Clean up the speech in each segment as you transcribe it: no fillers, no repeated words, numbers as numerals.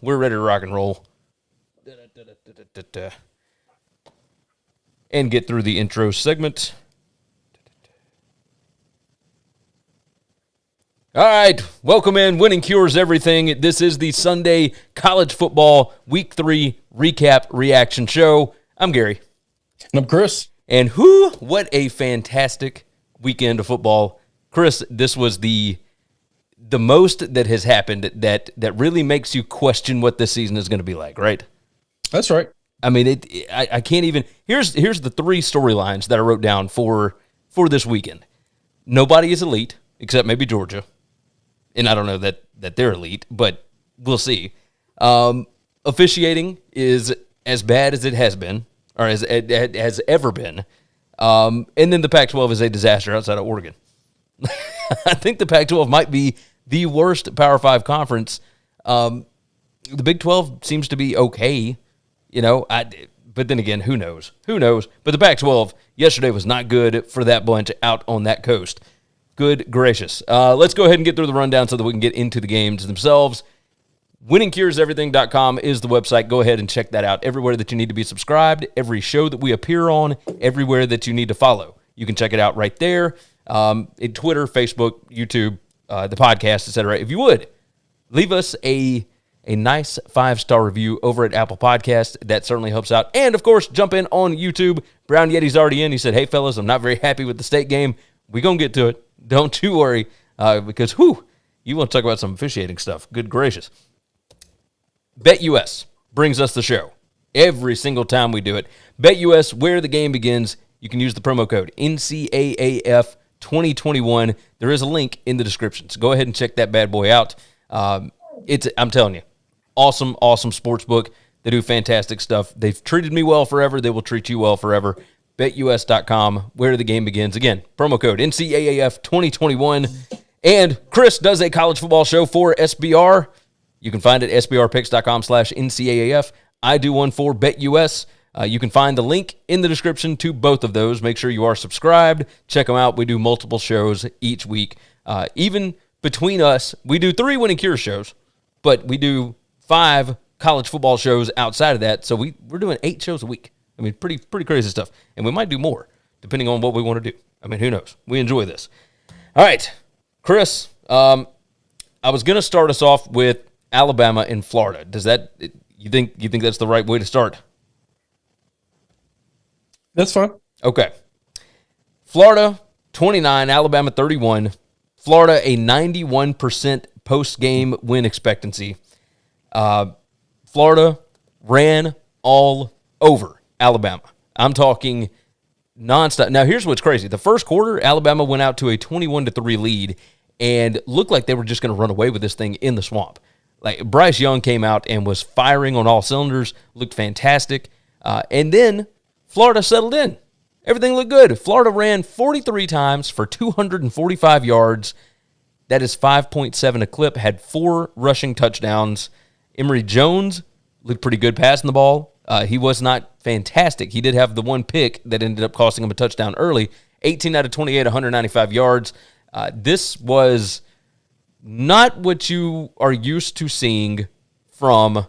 We're ready to rock and roll. And get through the intro segment. All right, welcome in. Winning cures everything. This is the Sunday College Football Week 3 Recap Reaction Show. I'm Gary. And I'm Chris. And what a fantastic weekend of football. Chris, this was the most that has happened that really makes you question what this season is going to be like, right? That's right. I mean, I can't even. Here's the three storylines that I wrote down for this weekend. Nobody is elite except maybe Georgia, and I don't know that they're elite, but we'll see. Officiating is as bad as it has been, or as it has ever been, and then the Pac-12 is a disaster outside of Oregon. I think the Pac-12 might be the worst Power 5 conference. The Big 12 seems to be okay, but then again, who knows? Who knows? But the Pac-12 yesterday was not good for that bunch out on that coast. Good gracious. Let's go ahead and get through the rundown so that we can get into the games themselves. WinningCuresEverything.com is the website. Go ahead and check that out. Everywhere that you need to be subscribed, every show that we appear on, everywhere that you need to follow. You can check it out right there. In Twitter, Facebook, YouTube, the podcast, etc. If you would, leave us a nice 5-star review over at Apple Podcasts. That certainly helps out. And, of course, jump in on YouTube. Brown Yeti's already in. He said, hey, fellas, I'm not very happy with the state game. We're going to get to it. Don't you worry, because, you want to talk about some officiating stuff. Good gracious. BetUS brings us the show every single time we do it. BetUS, where the game begins. You can use the promo code NCAAF 2021. There is a link in the description, so go ahead and check that bad boy out. I'm telling you, awesome sports book. They do fantastic stuff. They've treated me well forever. They will treat you well forever. BetUS.com, where the game begins. Again, promo code NCAAF 2021. And Chris does a college football show for SBR. You can find it at sbrpicks.com/NCAAF. I do one for BetUS. You can find the link in the description to both of those. Make sure you are subscribed. Check them out. We do multiple shows each week. Even between us, we do 3 Winning Cure shows, but we do 5 college football shows outside of that. So we're doing 8 shows a week. I mean, pretty crazy stuff. And we might do more, depending on what we want to do. I mean, who knows? We enjoy this. All right, Chris, I was going to start us off with Alabama and Florida. You think that's the right way to start? That's fine. Okay. Florida 29, Alabama 31. Florida a 91% post-game win expectancy. Florida ran all over Alabama. I'm talking nonstop. Now, here's what's crazy. The first quarter, Alabama went out to a 21-3 lead and looked like they were just going to run away with this thing in the swamp. Like, Bryce Young came out and was firing on all cylinders, looked fantastic. And then Florida settled in. Everything looked good. Florida ran 43 times for 245 yards. That is 5.7 a clip, had 4 rushing touchdowns. Emory Jones looked pretty good passing the ball. He was not fantastic. He did have the one pick that ended up costing him a touchdown early. 18 out of 28, 195 yards. This was not what you are used to seeing from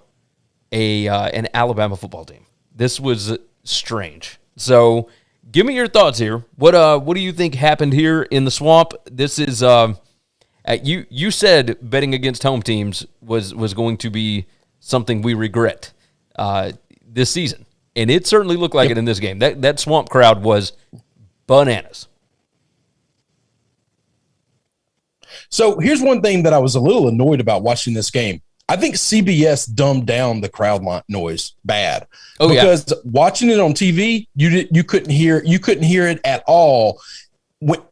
an Alabama football team. This was strange. So, give me your thoughts here. What do you think happened here in the swamp? This is you said betting against home teams was going to be something we regret this season, and it certainly looked like it in this game. That swamp crowd was bananas. So here's one thing that I was a little annoyed about watching this game. I think CBS dumbed down the crowd noise bad. Because watching it on TV, you couldn't hear it at all.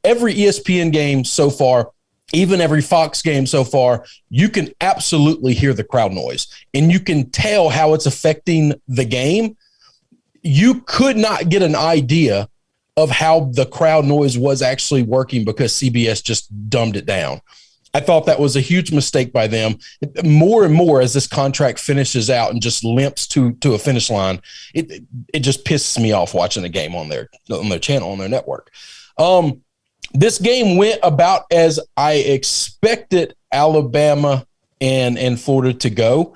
Every ESPN game so far, even every Fox game so far, you can absolutely hear the crowd noise, and you can tell how it's affecting the game. You could not get an idea of how the crowd noise was actually working because CBS just dumbed it down. I thought that was a huge mistake by them. More and more as this contract finishes out and just limps to a finish line, it just pisses me off watching the game on their channel, on their network. This game went about as I expected Alabama and Florida to go.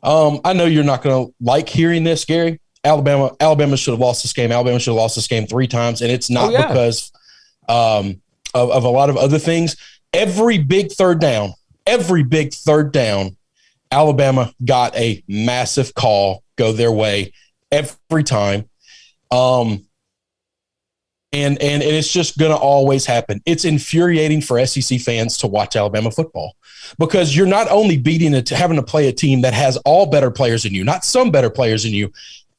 I know you're not going to like hearing this, Gary. Alabama should have lost this game. Alabama should have lost this game 3 times, and it's not because of a lot of other things. Every big third down, Alabama got a massive call go their way every time. And it's just going to always happen. It's infuriating for SEC fans to watch Alabama football because you're not only having to play a team that has all better players than you, not some better players than you.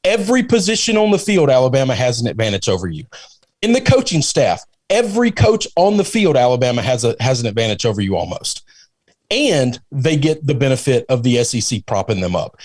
Every position on the field, Alabama has an advantage over you. In the coaching staff, every coach on the field, Alabama has an advantage over you almost. And they get the benefit of the SEC propping them up.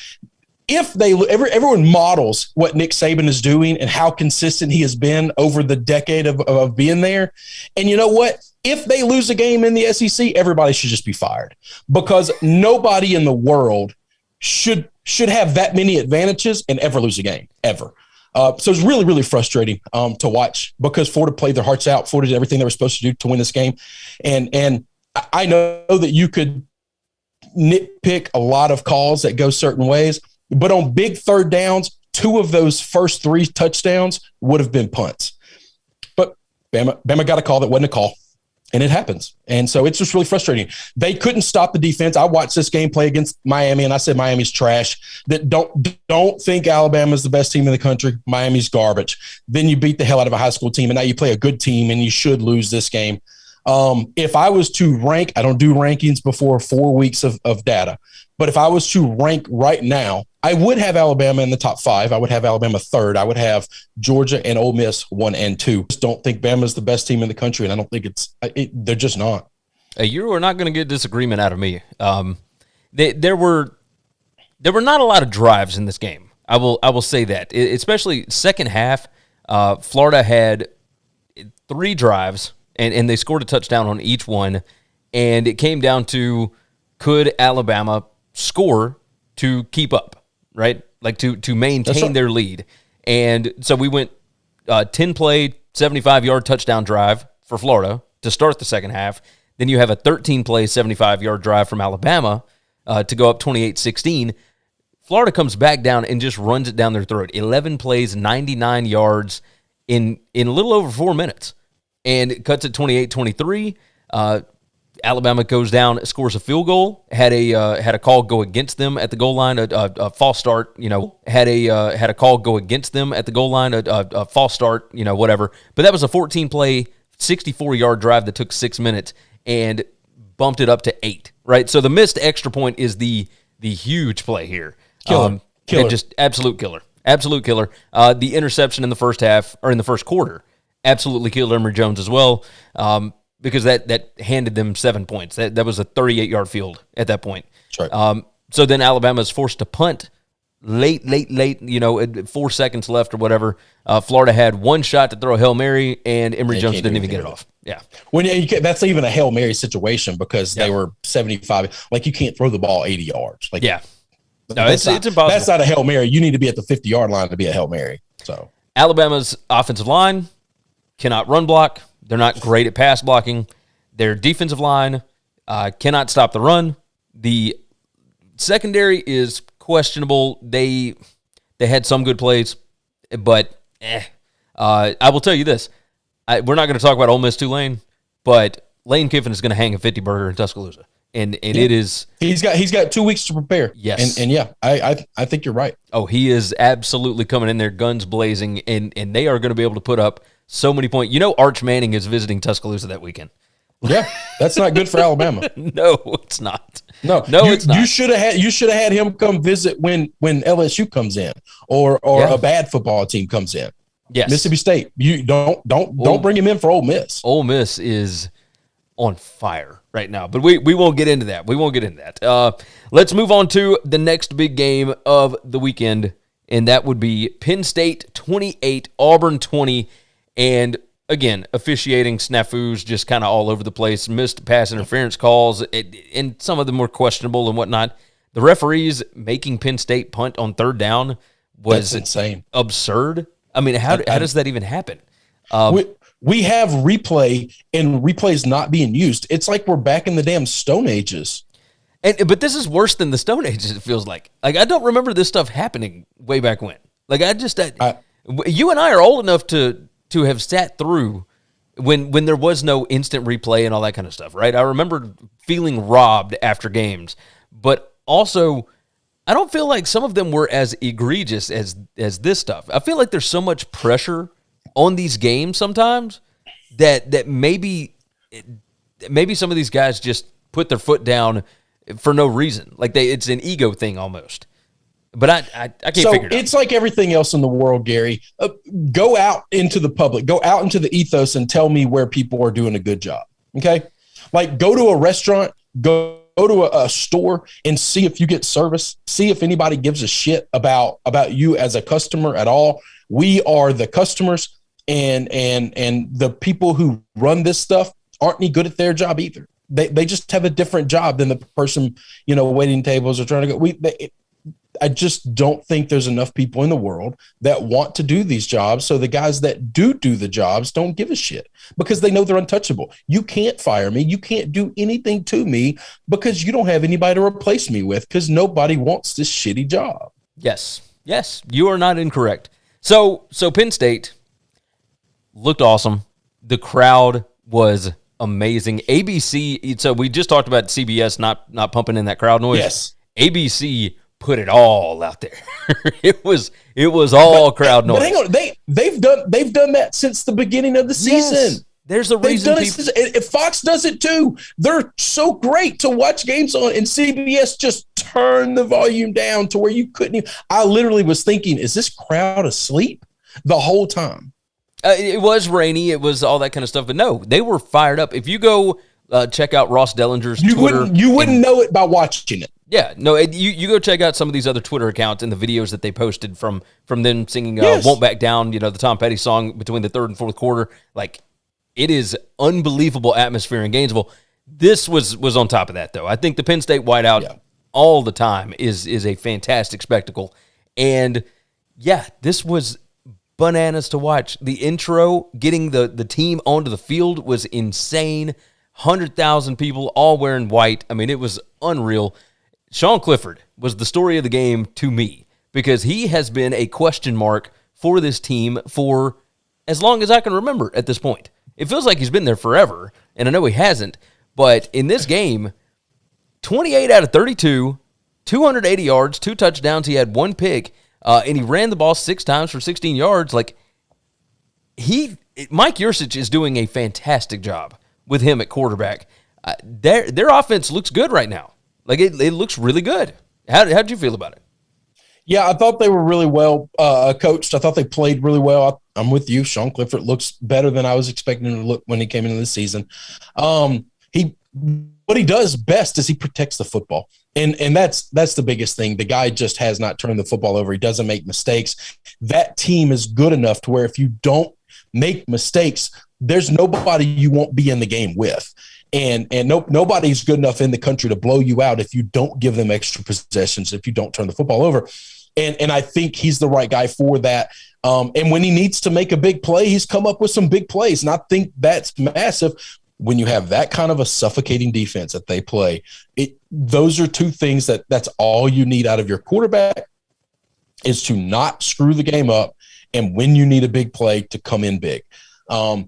If everyone models what Nick Saban is doing and how consistent he has been over the decade of being there, and you know what? If they lose a game in the SEC, everybody should just be fired because nobody in the world should have that many advantages and ever lose a game, ever. So it's really, really frustrating to watch because Florida played their hearts out. Florida did everything they were supposed to do to win this game. And I know that you could nitpick a lot of calls that go certain ways, but on big third downs, 2 of those first 3 touchdowns would have been punts. But Bama got a call that wasn't a call, and it happens. And so it's just really frustrating. They couldn't stop the defense. I watched this game play against Miami, and I said Miami's trash. That don't think Alabama's the best team in the country. Miami's garbage. Then you beat the hell out of a high school team, and now you play a good team, and you should lose this game. If I was to rank, I don't do rankings before 4 weeks of data, but if I was to rank right now, I would have Alabama in the top 5. I would have Alabama 3rd. I would have Georgia and Ole Miss 1 and 2. Just don't think Bama's the best team in the country, and I don't think they're just not. You are not going to get disagreement out of me. There were not a lot of drives in this game. I will say that, especially second half. Florida had 3 drives, and they scored a touchdown on each one, and it came down to could Alabama score to keep up. Right? Like to maintain their lead. And so we went 10-play, 75-yard touchdown drive for Florida to start the second half. Then you have a 13-play, 75-yard drive from Alabama to go up 28-16. Florida comes back down and just runs it down their throat. 11 plays, 99 yards in a little over 4 minutes. And it cuts at 28-23. Alabama goes down, scores a field goal, had a call go against them at the goal line, a false start, had a call go against them at the goal line, a false start, whatever. But that was a 14-play, 64-yard drive that took 6 minutes and bumped it up to 8, right? So the missed extra point is the huge play here. Killer. Just absolute killer. The interception in the first half, or in the first quarter, absolutely killed Emory Jones as well. Because that handed them 7 points. That was a 38-yard field at that point. That's right. So then Alabama is forced to punt late, 4 seconds left or whatever. Florida had 1 shot to throw a Hail Mary, and Emory Jones didn't even get it off. Yeah. That's even a Hail Mary situation because they were 75. Like, you can't throw the ball 80 yards. Like, yeah. No, it's impossible. That's not a Hail Mary. You need to be at the 50-yard line to be a Hail Mary. So Alabama's offensive line cannot run block. They're not great at pass blocking. Their defensive line cannot stop the run. The secondary is questionable. They had some good plays, but I will tell you this. We're not going to talk about Ole Miss Tulane, but Lane Kiffin is going to hang a 50-burger in Tuscaloosa. And it is... He's got 2 weeks to prepare. Yes. And I think you're right. Oh, he is absolutely coming in there, guns blazing, and they are going to be able to put up so many points. Arch Manning is visiting Tuscaloosa that weekend. Yeah, that's not good for Alabama. No, it's not. No, it's not. You should have had him come visit when LSU comes in, or a bad football team comes in. Yes, Mississippi State. You don't bring him in for Ole Miss. Ole Miss is on fire right now, but we won't get into that. Let's move on to the next big game of the weekend, and that would be Penn State 28, Auburn 20. And again, officiating snafus just kind of all over the place, missed pass interference calls, and some of them were questionable and whatnot. The referees making Penn State punt on third down was insane, absurd. I mean, how does that even happen? We have replay, and replay's not being used. It's like we're back in the damn Stone Ages. But this is worse than the Stone Age, it feels like. Like, I don't remember this stuff happening way back when. Like, you and I are old enough to have sat through when there was no instant replay and all that kind of stuff, right? I remember feeling robbed after games, but also I don't feel like some of them were as egregious as this stuff. I feel like there's so much pressure on these games sometimes that maybe some of these guys just put their foot down for no reason. Like it's an ego thing almost. But I can't figure it out. It's like everything else in the world, Gary. Go out into the public, go out into the ethos and tell me where people are doing a good job. Okay? Like go to a restaurant, go to a store and see if you get service. See if anybody gives a shit about you as a customer at all. We are the customers, and the people who run this stuff aren't any good at their job either. They just have a different job than the person, waiting tables or trying to go. I just don't think there's enough people in the world that want to do these jobs. So the guys that do the jobs don't give a shit because they know they're untouchable. You can't fire me. You can't do anything to me because you don't have anybody to replace me with because nobody wants this shitty job. Yes, you are not incorrect. So Penn State looked awesome. The crowd was amazing. ABC, so we just talked about CBS not pumping in that crowd noise. Yes. ABC put it all out there. It was all crowd noise. But hang on, they've done that since the beginning of the season. Yes, there's a reason. If Fox does it too, they're so great to watch games on, and CBS just turned the volume down to where you couldn't even. I literally was thinking, is this crowd asleep the whole time? It was rainy. It was all that kind of stuff. But no, they were fired up. If you go check out Ross Dellinger's Twitter. You wouldn't know it by watching it. Yeah, no, you go check out some of these other Twitter accounts and the videos that they posted from them singing Won't Back Down, the Tom Petty song between the third and fourth quarter. Like, it is unbelievable atmosphere in Gainesville. This was on top of that, though. I think the Penn State whiteout all the time is a fantastic spectacle. And, yeah, this was bananas to watch. The intro, getting the team onto the field was insane. 100,000 people all wearing white. I mean, it was unreal. Sean Clifford was the story of the game to me because he has been a question mark for this team for as long as I can remember at this point. It feels like he's been there forever, and I know he hasn't, but in this game, 28 out of 32, 280 yards, 2 touchdowns. He had 1 pick, and he ran the ball 6 times for 16 yards. Like, Mike Yursich is doing a fantastic job with him at quarterback. Their offense looks good right now. Like, it looks really good. How did you feel about it? Yeah, I thought they were really well coached. I thought they played really well. I'm with you. Sean Clifford looks better than I was expecting him to look when he came into the season. What he does best is he protects the football. And that's the biggest thing. The guy just has not turned the football over. He doesn't make mistakes. That team is good enough to where if you don't make mistakes, there's nobody you won't be in the game with. And nobody's good enough in the country to blow you out if you don't give them extra possessions, if you don't turn the football over. And I think he's the right guy for that. And when he needs to make a big play, he's come up with some big plays. And I think that's massive. When you have that kind of a suffocating defense that they play, those are 2 things that's all you need out of your quarterback is to not screw the game up. And when you need a big play, to come in big.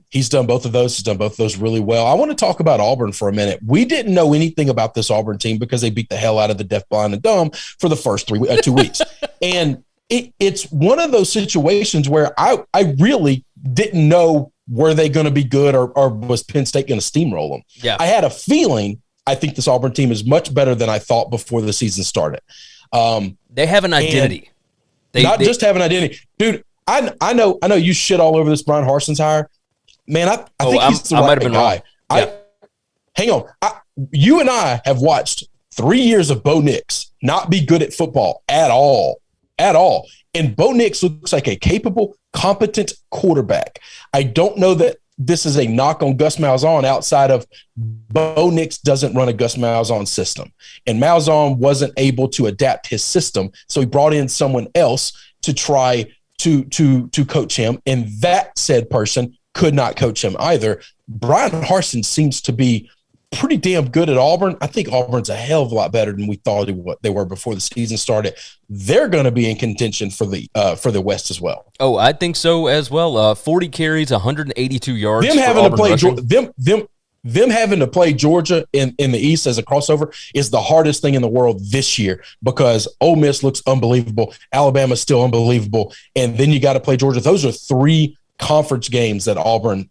He's done both of those. He's done both of those really well. I want to talk about Auburn for a minute. We didn't know anything about this Auburn team because they beat the hell out of the deaf, blind, and dumb for the first 2 weeks. And it's one of those situations where I really didn't know were they going to be good or was Penn State going to steamroll them. Yeah. I had a feeling I think this Auburn team is much better than I thought before the season started. They have an identity. They just have an identity. Dude, I know you shit all over this Brian Harson's hire. Man, I think he's the right guy. Hang on. You and I have watched 3 years of Bo Nix not be good at football at all. And Bo Nix looks like a capable, competent quarterback. I don't know that this is a knock on Gus Malzahn outside of Bo Nix doesn't run a Gus Malzahn system. And Malzahn wasn't able to adapt his system, so he brought in someone else to try to coach him, and that said person could not coach him either. Brian Harsin seems to be pretty damn good at Auburn. I think Auburn's a hell of a lot better than we thought they were before the season started. They're going to be in contention for the West as well. Oh, I think so as well. 40 carries, 182 yards. Them having to play them having to play Georgia in the East as a crossover is the hardest thing in the world this year, because Ole Miss looks unbelievable. Alabama's still unbelievable. And then you got to play Georgia. Those are 3 conference games that Auburn,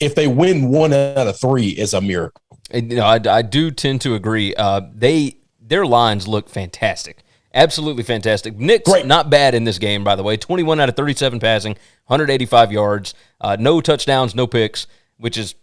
if they win 1 out of 3, is a miracle. And, I do tend to agree. Their lines look fantastic. Absolutely fantastic. Nick's not bad in this game, by the way. 21 out of 37 passing, 185 yards, no touchdowns, no picks, which is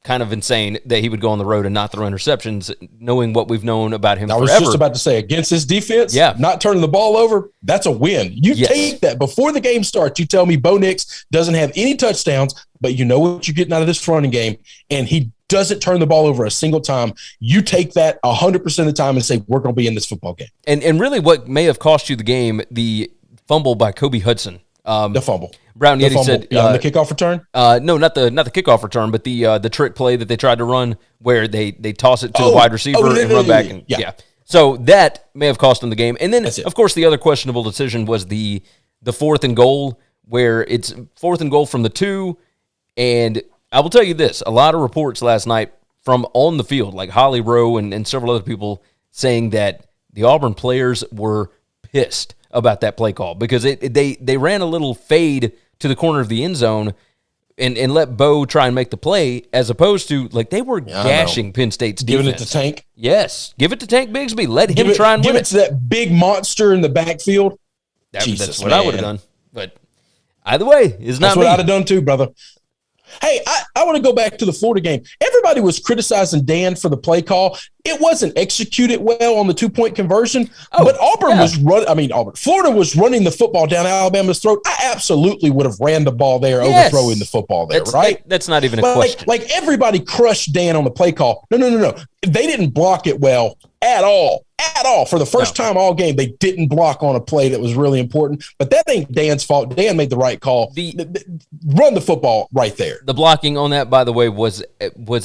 kind of insane that he would go on the road and not throw interceptions, knowing what we've known about him forever. I was just about to say, against his defense, not turning the ball over, that's a win. You take that before the game starts. You tell me Bo Nix doesn't have any touchdowns, but you know what you're getting out of this running game, and he doesn't turn the ball over a single time. You take that 100% of the time and say, we're going to be in this football game. And really what may have cost you the game, the fumble by Kobe Hudson. The fumble. Brown Yeti said on the kickoff return? No, not the kickoff return, but the trick play that they tried to run where they toss it to the wide receiver and run back. And, So that may have cost them the game. And then, of course, the other questionable decision was the 4th and goal, where it's 4th and goal from the 2. And I will tell you this, a lot of reports last night from on the field, like Holly Rowe and several other people, saying that the Auburn players were pissed about that play call, because they ran a little fade to the corner of the end zone and let Bo try and make the play, as opposed to, like, they were gashing Penn State's defense. Giving it to Tank? Yes. Give it to Tank Bigsby. Let him try and win it. Give it to that big monster in the backfield. That's what I would have done. But either way, it's not That's what I'd have done too, brother. Hey, I want to go back to the Florida game. Everybody was criticizing Dan for the play call. It wasn't executed well on the 2-point conversion, but Florida was running the football down Alabama's throat. I absolutely would have ran the ball there, overthrowing the football there, right? That's not even a question. Like everybody crushed Dan on the play call. No. They didn't block it well at all. For the first time all game, they didn't block on a play that was really important. But that ain't Dan's fault. Dan made the right call. Run the football right there. The blocking on that, by the way, was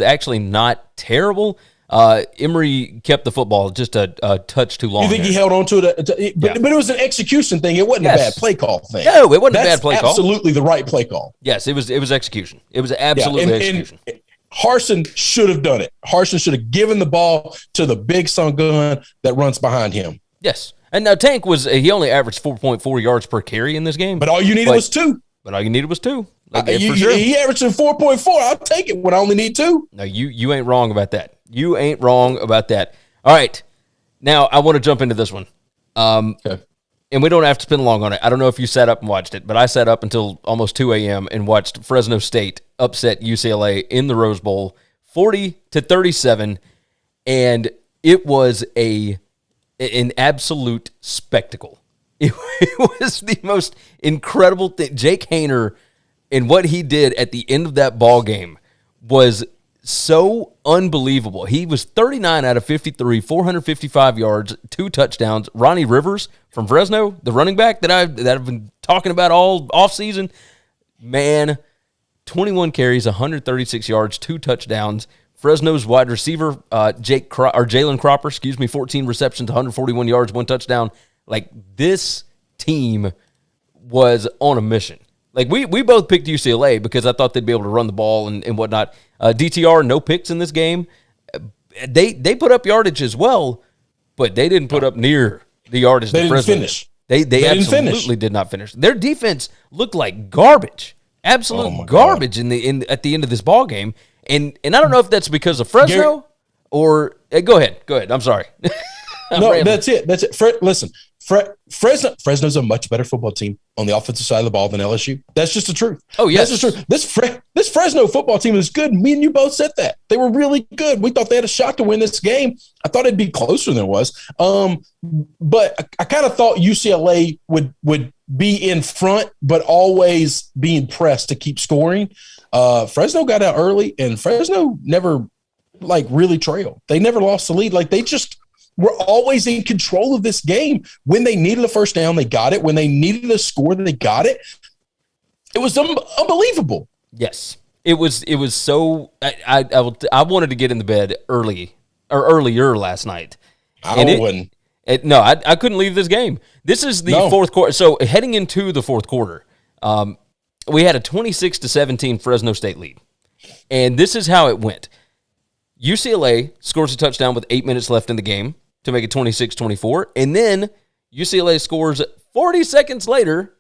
actually not terrible. Emory kept the football just a touch too long. You think he held on to it? But it was an execution thing. It wasn't a bad play call thing. No, it wasn't a bad play call. Absolutely the right play call. Yes, it was execution. It was absolutely execution. And Harsin should have done it. Harsin should have given the ball to the big son gun that runs behind him. Yes. And now Tank he only averaged 4.4 yards per carry in this game. But all you needed was 2. But all you needed was 2. He averaged 4.4. I'll take it when I only need 2. No, you ain't wrong about that. You ain't wrong about that. All right. Now, I want to jump into this one. Okay. And we don't have to spend long on it. I don't know if you sat up and watched it, but I sat up until almost 2 a.m. and watched Fresno State upset UCLA in the Rose Bowl, 40-37, and it was an absolute spectacle. It was the most incredible thing. Jake Haener and what he did at the end of that ball game was so unbelievable. He was 39 out of 53, 455 yards, 2 touchdowns. Ronnie Rivers from Fresno, the running back that I've been talking about all offseason, man, 21 carries, 136 yards, 2 touchdowns. Fresno's wide receiver, Jalen Cropper, 14 receptions, 141 yards, 1 touchdown. Like, this team was on a mission. Like, we both picked UCLA because I thought they'd be able to run the ball and whatnot. DTR, no picks in this game. They put up yardage as well, but they didn't put up near the yardage. They didn't finish. They absolutely did not finish. Their defense looked like garbage, absolute garbage at the end of this ball game. And I don't know if that's because of Fresno or go ahead. I'm sorry. No, that's it. Listen, Fresno's a much better football team on the offensive side of the ball than LSU. That's just the truth. Oh, yes. That's the truth. This Fresno football team is good. Me and you both said that. They were really good. We thought they had a shot to win this game. I thought it'd be closer than it was. But I kind of thought UCLA would be in front, but always being pressed to keep scoring. Fresno got out early, and Fresno never really trailed. They never lost the lead. They just were always in control of this game. When they needed a first down, they got it. When they needed a score, they got it. It was unbelievable. Yes. It was so I wanted to get in the bed earlier last night. I wouldn't. No, I couldn't leave this game. This is the fourth quarter. So heading into the fourth quarter, we had a 26-17 Fresno State lead. And this is how it went. UCLA scores a touchdown with 8 minutes left in the game to make it 26-24. And then UCLA scores 40 seconds later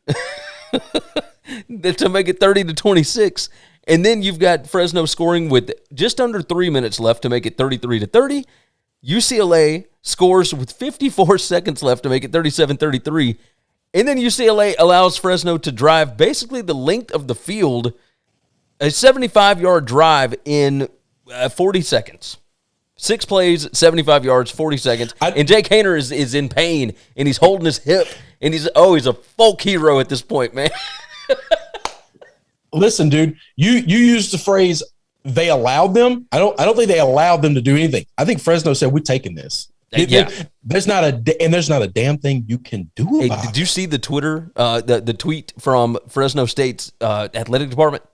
to make it 30-26. And then you've got Fresno scoring with just under 3 minutes left to make it 33-30. UCLA scores with 54 seconds left to make it 37-33. And then UCLA allows Fresno to drive basically the length of the field, a 75-yard drive in 40 seconds. 6 plays, 75 yards, 40 seconds. And Jake Haener is in pain, and he's holding his hip, and he's a folk hero at this point, man. Listen, dude, you used the phrase they allowed them. I don't think they allowed them to do anything. I think Fresno said, we're taking this. Yeah. There's not a damn thing you can do about it. Did you see the Twitter, the tweet from Fresno State's athletic department?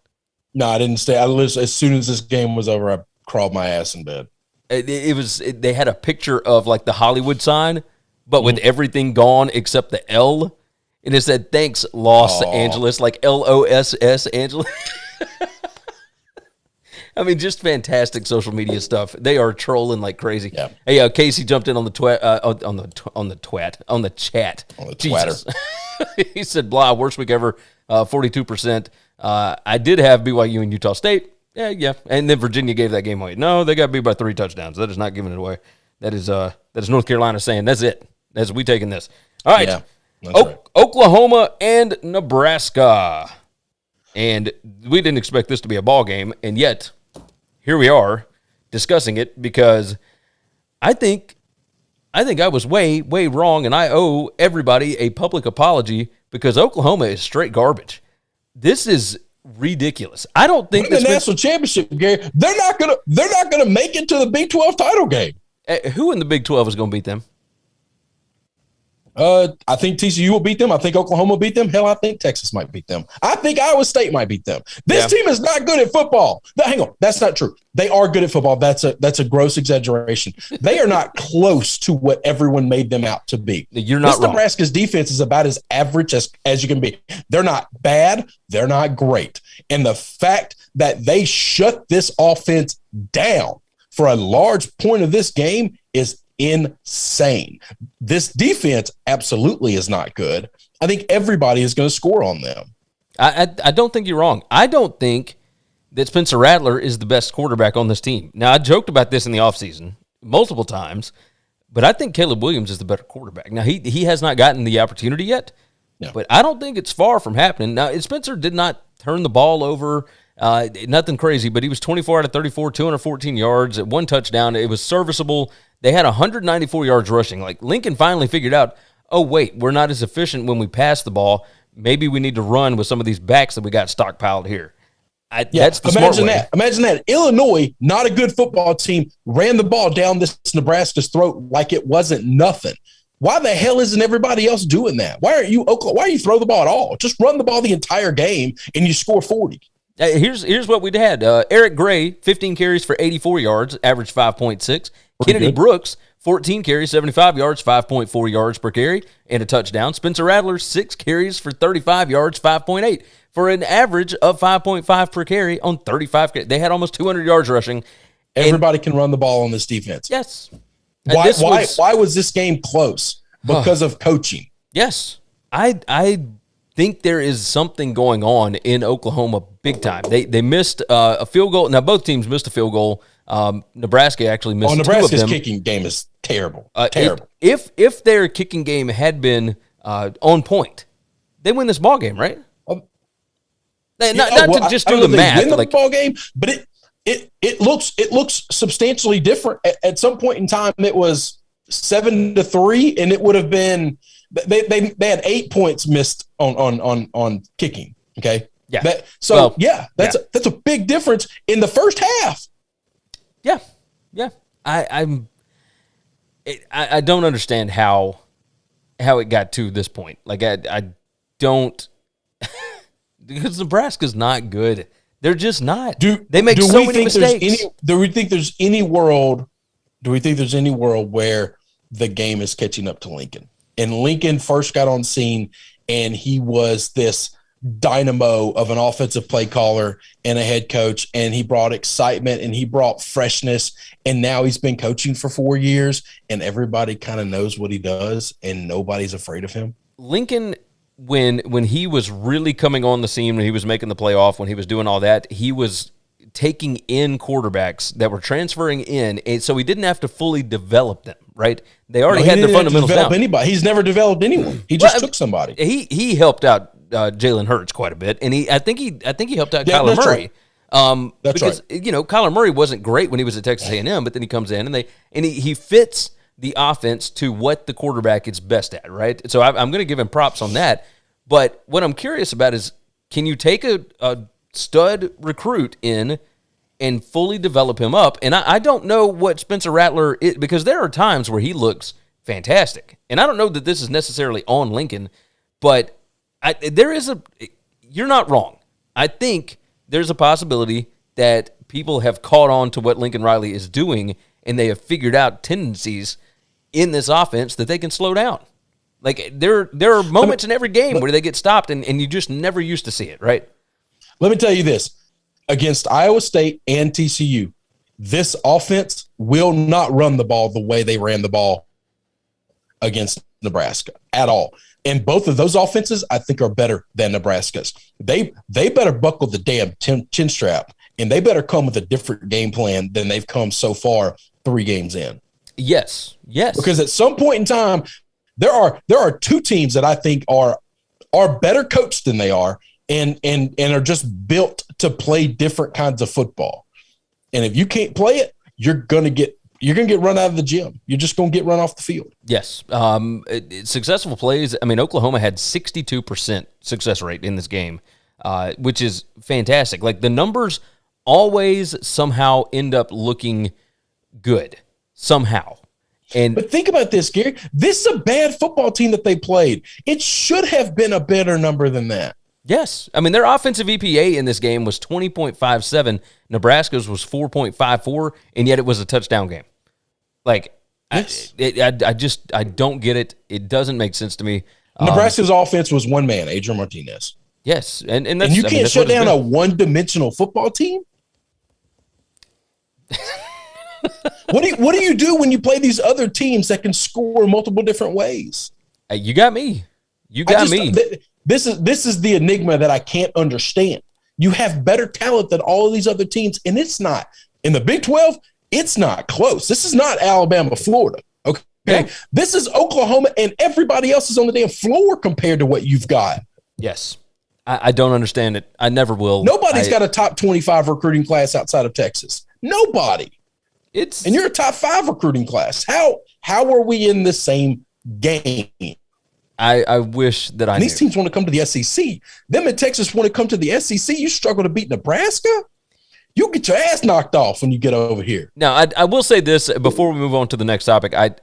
No, I didn't stay. As soon as this game was over, I crawled my ass in bed. They had a picture of like the Hollywood sign, but with everything gone except the L. And it said, thanks, Los Angeles, like LOSS Angeles. I mean, just fantastic social media stuff. They are trolling like crazy. Yeah. Hey, Casey jumped in on the on the chat. Twatter. He said, "Blah, worst week ever. 42%. I did have BYU and Utah State. Yeah. And then Virginia gave that game away. No, they got beat by 3 touchdowns. That is not giving it away. That is North Carolina saying that's it. We taking this. All right. Yeah, right. Oklahoma and Nebraska. And we didn't expect this to be a ball game, and yet here we are discussing it because I think I was way, way wrong, and I owe everybody a public apology because Oklahoma is straight garbage. This is ridiculous. I don't think the national championship game. They're not gonna make it to the Big 12 title game. Who in the Big 12 is going to beat them? I think TCU will beat them. I think Oklahoma will beat them. Hell, I think Texas might beat them. I think Iowa State might beat them. This team is not good at football. Hang on, that's not true. They are good at football. That's a gross exaggeration. They are not close to what everyone made them out to be. You're not wrong. Nebraska's defense is about as average as you can be. They're not bad. They're not great. And the fact that they shut this offense down for a large point of this game is insane. This defense absolutely is not good. I think everybody is going to score on them. I don't think you're wrong. I don't think that Spencer Rattler is the best quarterback on this team. Now, I joked about this in the offseason multiple times, but I think Caleb Williams is the better quarterback. Now, he has not gotten the opportunity yet, but I don't think it's far from happening. Now, Spencer did not turn the ball over, nothing crazy, but he was 24 out of 34, 214 yards, 1 touchdown. It was serviceable. They had 194 yards rushing. Like, Lincoln finally figured out, oh, wait, we're not as efficient when we pass the ball. Maybe we need to run with some of these backs that we got stockpiled here. That's the smart way. Imagine that. Illinois, not a good football team, ran the ball down this Nebraska's throat like it wasn't nothing. Why the hell isn't everybody else doing that? Why are you throw the ball at all? Just run the ball the entire game and you score 40. Here's what we had. Eric Gray, 15 carries for 84 yards, average 5.6. Kennedy Brooks, 14 carries, 75 yards, 5.4 yards per carry, and a touchdown. Spencer Rattler, 6 carries for 35 yards, 5.8, for an average of 5.5 per carry on 35 carries. They had almost 200 yards rushing. Everybody can run the ball on this defense. Yes. Why was this game close? Because of coaching. Yes. I think there is something going on in Oklahoma big time. They missed a field goal. Now, both teams missed a field goal. Nebraska actually missed 2 of them. Nebraska's kicking game is terrible. Terrible. If their kicking game had been on point, they win this ball game, right? Not to just do the math. Win the ball game, but it looks substantially different. At some point in time, it was 7-3, and it would have been they had 8 points missed on kicking. Okay. Yeah. That's a big difference in the first half. Yeah. Yeah. I don't understand how it got to this point. Like I don't because Nebraska's not good. They're just not. They make so many mistakes. Do we think there's any world where the game is catching up to Lincoln? And Lincoln first got on scene, and he was this dynamo of an offensive play caller and a head coach, and he brought excitement and he brought freshness, and now he's been coaching for 4 years, and everybody kind of knows what he does, and nobody's afraid of him. Lincoln, when he was really coming on the scene, when he was making the playoff, when he was doing all that, he was taking in quarterbacks that were transferring in, and so he didn't have to fully develop them, right? They already had their fundamentals down. Anybody. He's never developed anyone. He just took somebody. He helped out Jalen Hurts quite a bit, and I think he helped out Kyler Murray. Right. Because Kyler Murray wasn't great when he was at Texas A&M, but then he comes in and he fits the offense to what the quarterback is best at, right? So I'm going to give him props on that. But what I'm curious about is, can you take a stud recruit in and fully develop him up? And I don't know what Spencer Rattler is, because there are times where he looks fantastic. And I don't know that this is necessarily on Lincoln, but you're not wrong. I think there's a possibility that people have caught on to what Lincoln Riley is doing, and they have figured out tendencies in this offense that they can slow down. Like, there are moments in every game where they get stopped, and you just never used to see it, right? Let me tell you this. Against Iowa State and TCU, this offense will not run the ball the way they ran the ball against Nebraska at all. And both of those offenses, I think, are better than Nebraska's. They better buckle the damn chin strap, and they better come with a different game plan than they've come so far 3 games in. Yes. Because at some point in time, there are 2 teams that I think are better coached than they are, and are just built to play different kinds of football. And if you can't play it, you're gonna get run out of the gym. You're just gonna get run off the field. Yes. Successful plays. I mean, Oklahoma had 62% success rate in this game, which is fantastic. Like, the numbers always somehow end up looking good somehow. But think about this, Gary. This is a bad football team that they played. It should have been a better number than that. Yes. I mean, their offensive EPA in this game was 20.57. Nebraska's was 4.54, and yet it was a touchdown game. Like, yes. I don't get it. It doesn't make sense to me. Nebraska's offense was one man, Adrian Martinez. Yes. And you can't shut down a one-dimensional football team? What do you do when you play these other teams that can score multiple different ways? You got me. This is the enigma that I can't understand. You have better talent than all of these other teams, and it's not. In the Big 12, it's not close. This is not Alabama, Florida. Okay. Yeah. This is Oklahoma, and everybody else is on the damn floor compared to what you've got. Yes. I don't understand it. I never will. Nobody's got a top 25 recruiting class outside of Texas. Nobody. And you're a top 5 recruiting class. How are we in the same game? I wish that I knew. These teams want to come to the SEC. Them in Texas want to come to the SEC. You struggle to beat Nebraska? You'll get your ass knocked off when you get over here. Now, I will say this before we move on to the next topic. I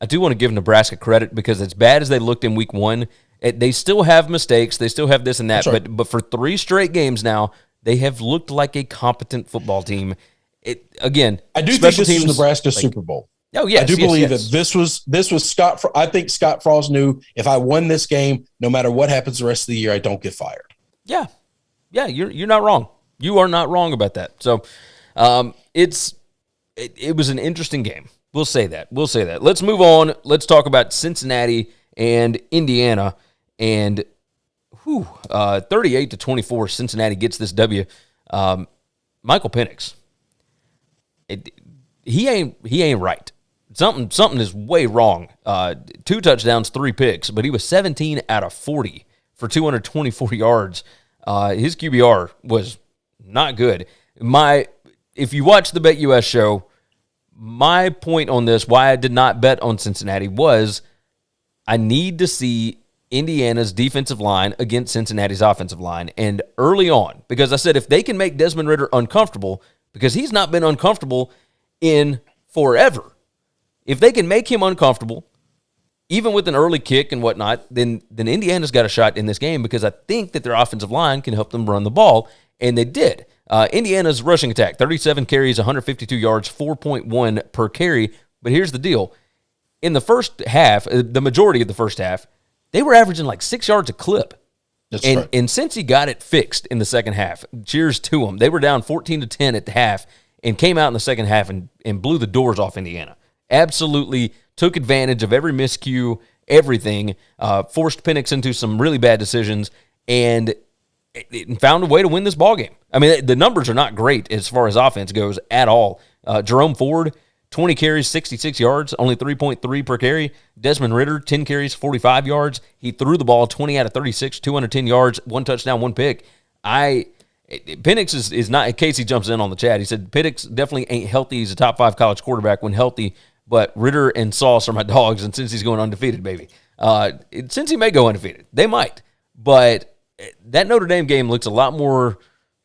do want to give Nebraska credit, because as bad as they looked in week 1, they still have mistakes. They still have this and that. Right. But for 3 straight games now, they have looked like a competent football team. I do think this is Nebraska's Super Bowl. Oh, yes. I do believe that this was Scott. I think Scott Frost knew, if I won this game, no matter what happens the rest of the year, I don't get fired. Yeah. You're not wrong. You are not wrong about that. So, it was an interesting game. We'll say that. Let's move on. Let's talk about Cincinnati and Indiana, and 38-24. Cincinnati gets this W. Michael Penix. He ain't right. Something is way wrong. 2 touchdowns, 3 picks, but he was 17 out of 40 for 224 yards. His QBR was not good. If you watch the BetUS show, my point on this, why I did not bet on Cincinnati, was I need to see Indiana's defensive line against Cincinnati's offensive line, and early on, because I said if they can make Desmond Ridder uncomfortable, because he's not been uncomfortable in forever. If they can make him uncomfortable, even with an early kick and whatnot, then Indiana's got a shot in this game, because I think that their offensive line can help them run the ball, and they did. Indiana's rushing attack, 37 carries, 152 yards, 4.1 per carry. But here's the deal. In the first half, the majority of the first half, they were averaging like 6 yards a clip. That's right. And since he got it fixed in the second half, cheers to him. They were down 14-10 at the half and came out in the second half and blew the doors off Indiana. Absolutely took advantage of every miscue, everything, forced Penix into some really bad decisions, and found a way to win this ballgame. I mean, the numbers are not great as far as offense goes at all. Jerome Ford, 20 carries, 66 yards, only 3.3 per carry. Desmond Ridder, 10 carries, 45 yards. He threw the ball 20 out of 36, 210 yards, 1 touchdown, 1 pick. Penix is not, Casey jumps in on the chat. He said, Penix definitely ain't healthy. He's a top 5 college quarterback when healthy, but Ridder and Sauce are my dogs, and since he's going undefeated, baby. Since he may go undefeated, they might. But that Notre Dame game looks a lot more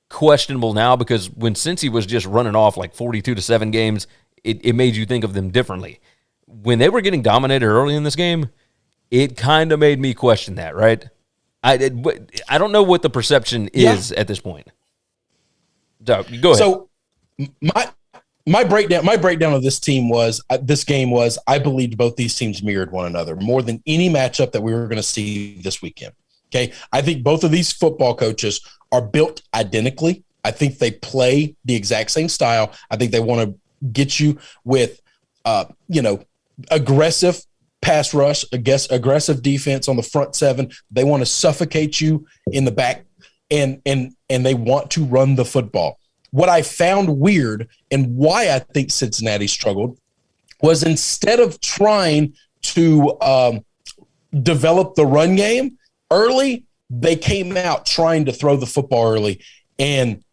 questionable now because when Cincy was just running off like 42-7 games, it made you think of them differently. When they were getting dominated early in this game, it kind of made me question that, right? I don't know what the perception is at this point. Go ahead. So my breakdown of this game was I believed both these teams mirrored one another more than any matchup that we were going to see this weekend. Okay, I think both of these football coaches are built identically. I think they play the exact same style. I think they want to get you with, aggressive pass rush, aggressive defense on the front seven. They want to suffocate you in the back, and they want to run the football. What I found weird and why I think Cincinnati struggled was instead of trying to develop the run game early, they came out trying to throw the football early, and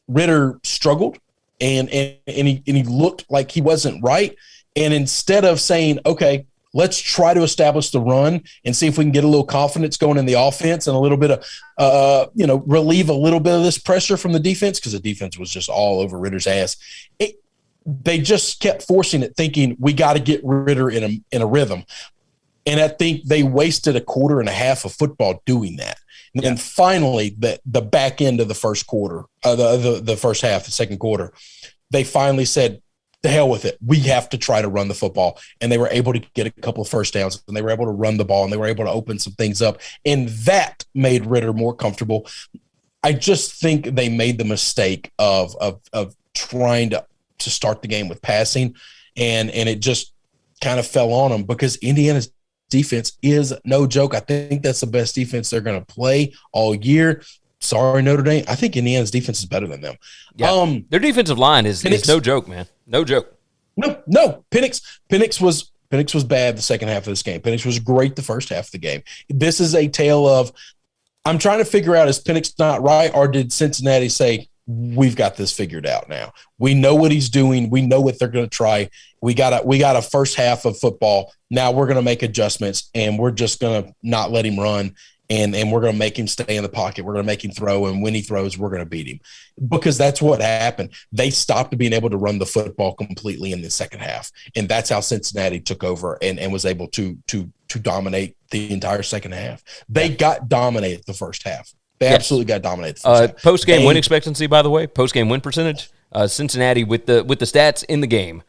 Ridder struggled. And he looked like he wasn't right. And instead of saying, okay, let's try to establish the run and see if we can get a little confidence going in the offense and a little bit of, relieve a little bit of this pressure from the defense, because the defense was just all over Ridder's ass. They just kept forcing it, thinking we got to get Ridder in a rhythm. And I think they wasted a quarter and a half of football doing that. And then finally, the back end of the first quarter, the first half, the second quarter, they finally said, the hell with it. We have to try to run the football. And they were able to get a couple of first downs, and they were able to run the ball, and they were able to open some things up. And that made Ridder more comfortable. I just think they made the mistake of trying to start the game with passing, and it just kind of fell on them because Indiana's defense is no joke. I think that's the best defense they're going to play all year. Sorry, Notre Dame. I think Indiana's defense is better than them. Yeah. Their defensive line is no joke, man. No joke. No. Penix was bad the second half of this game. Penix was great the first half of the game. This is a tale of, I'm trying to figure out, is Penix not right, or did Cincinnati say, we've got this figured out now? We know what he's doing. We know what they're going to try. We got a first half of football. Now we're going to make adjustments, and we're just going to not let him run, and we're going to make him stay in the pocket. We're going to make him throw, and when he throws, we're going to beat him, because that's what happened. They stopped being able to run the football completely in the second half, and that's how Cincinnati took over and was able to dominate the entire second half. They got dominated the first half. They absolutely got dominated. Post-game win expectancy, by the way, post-game win percentage, Cincinnati with the stats in the game,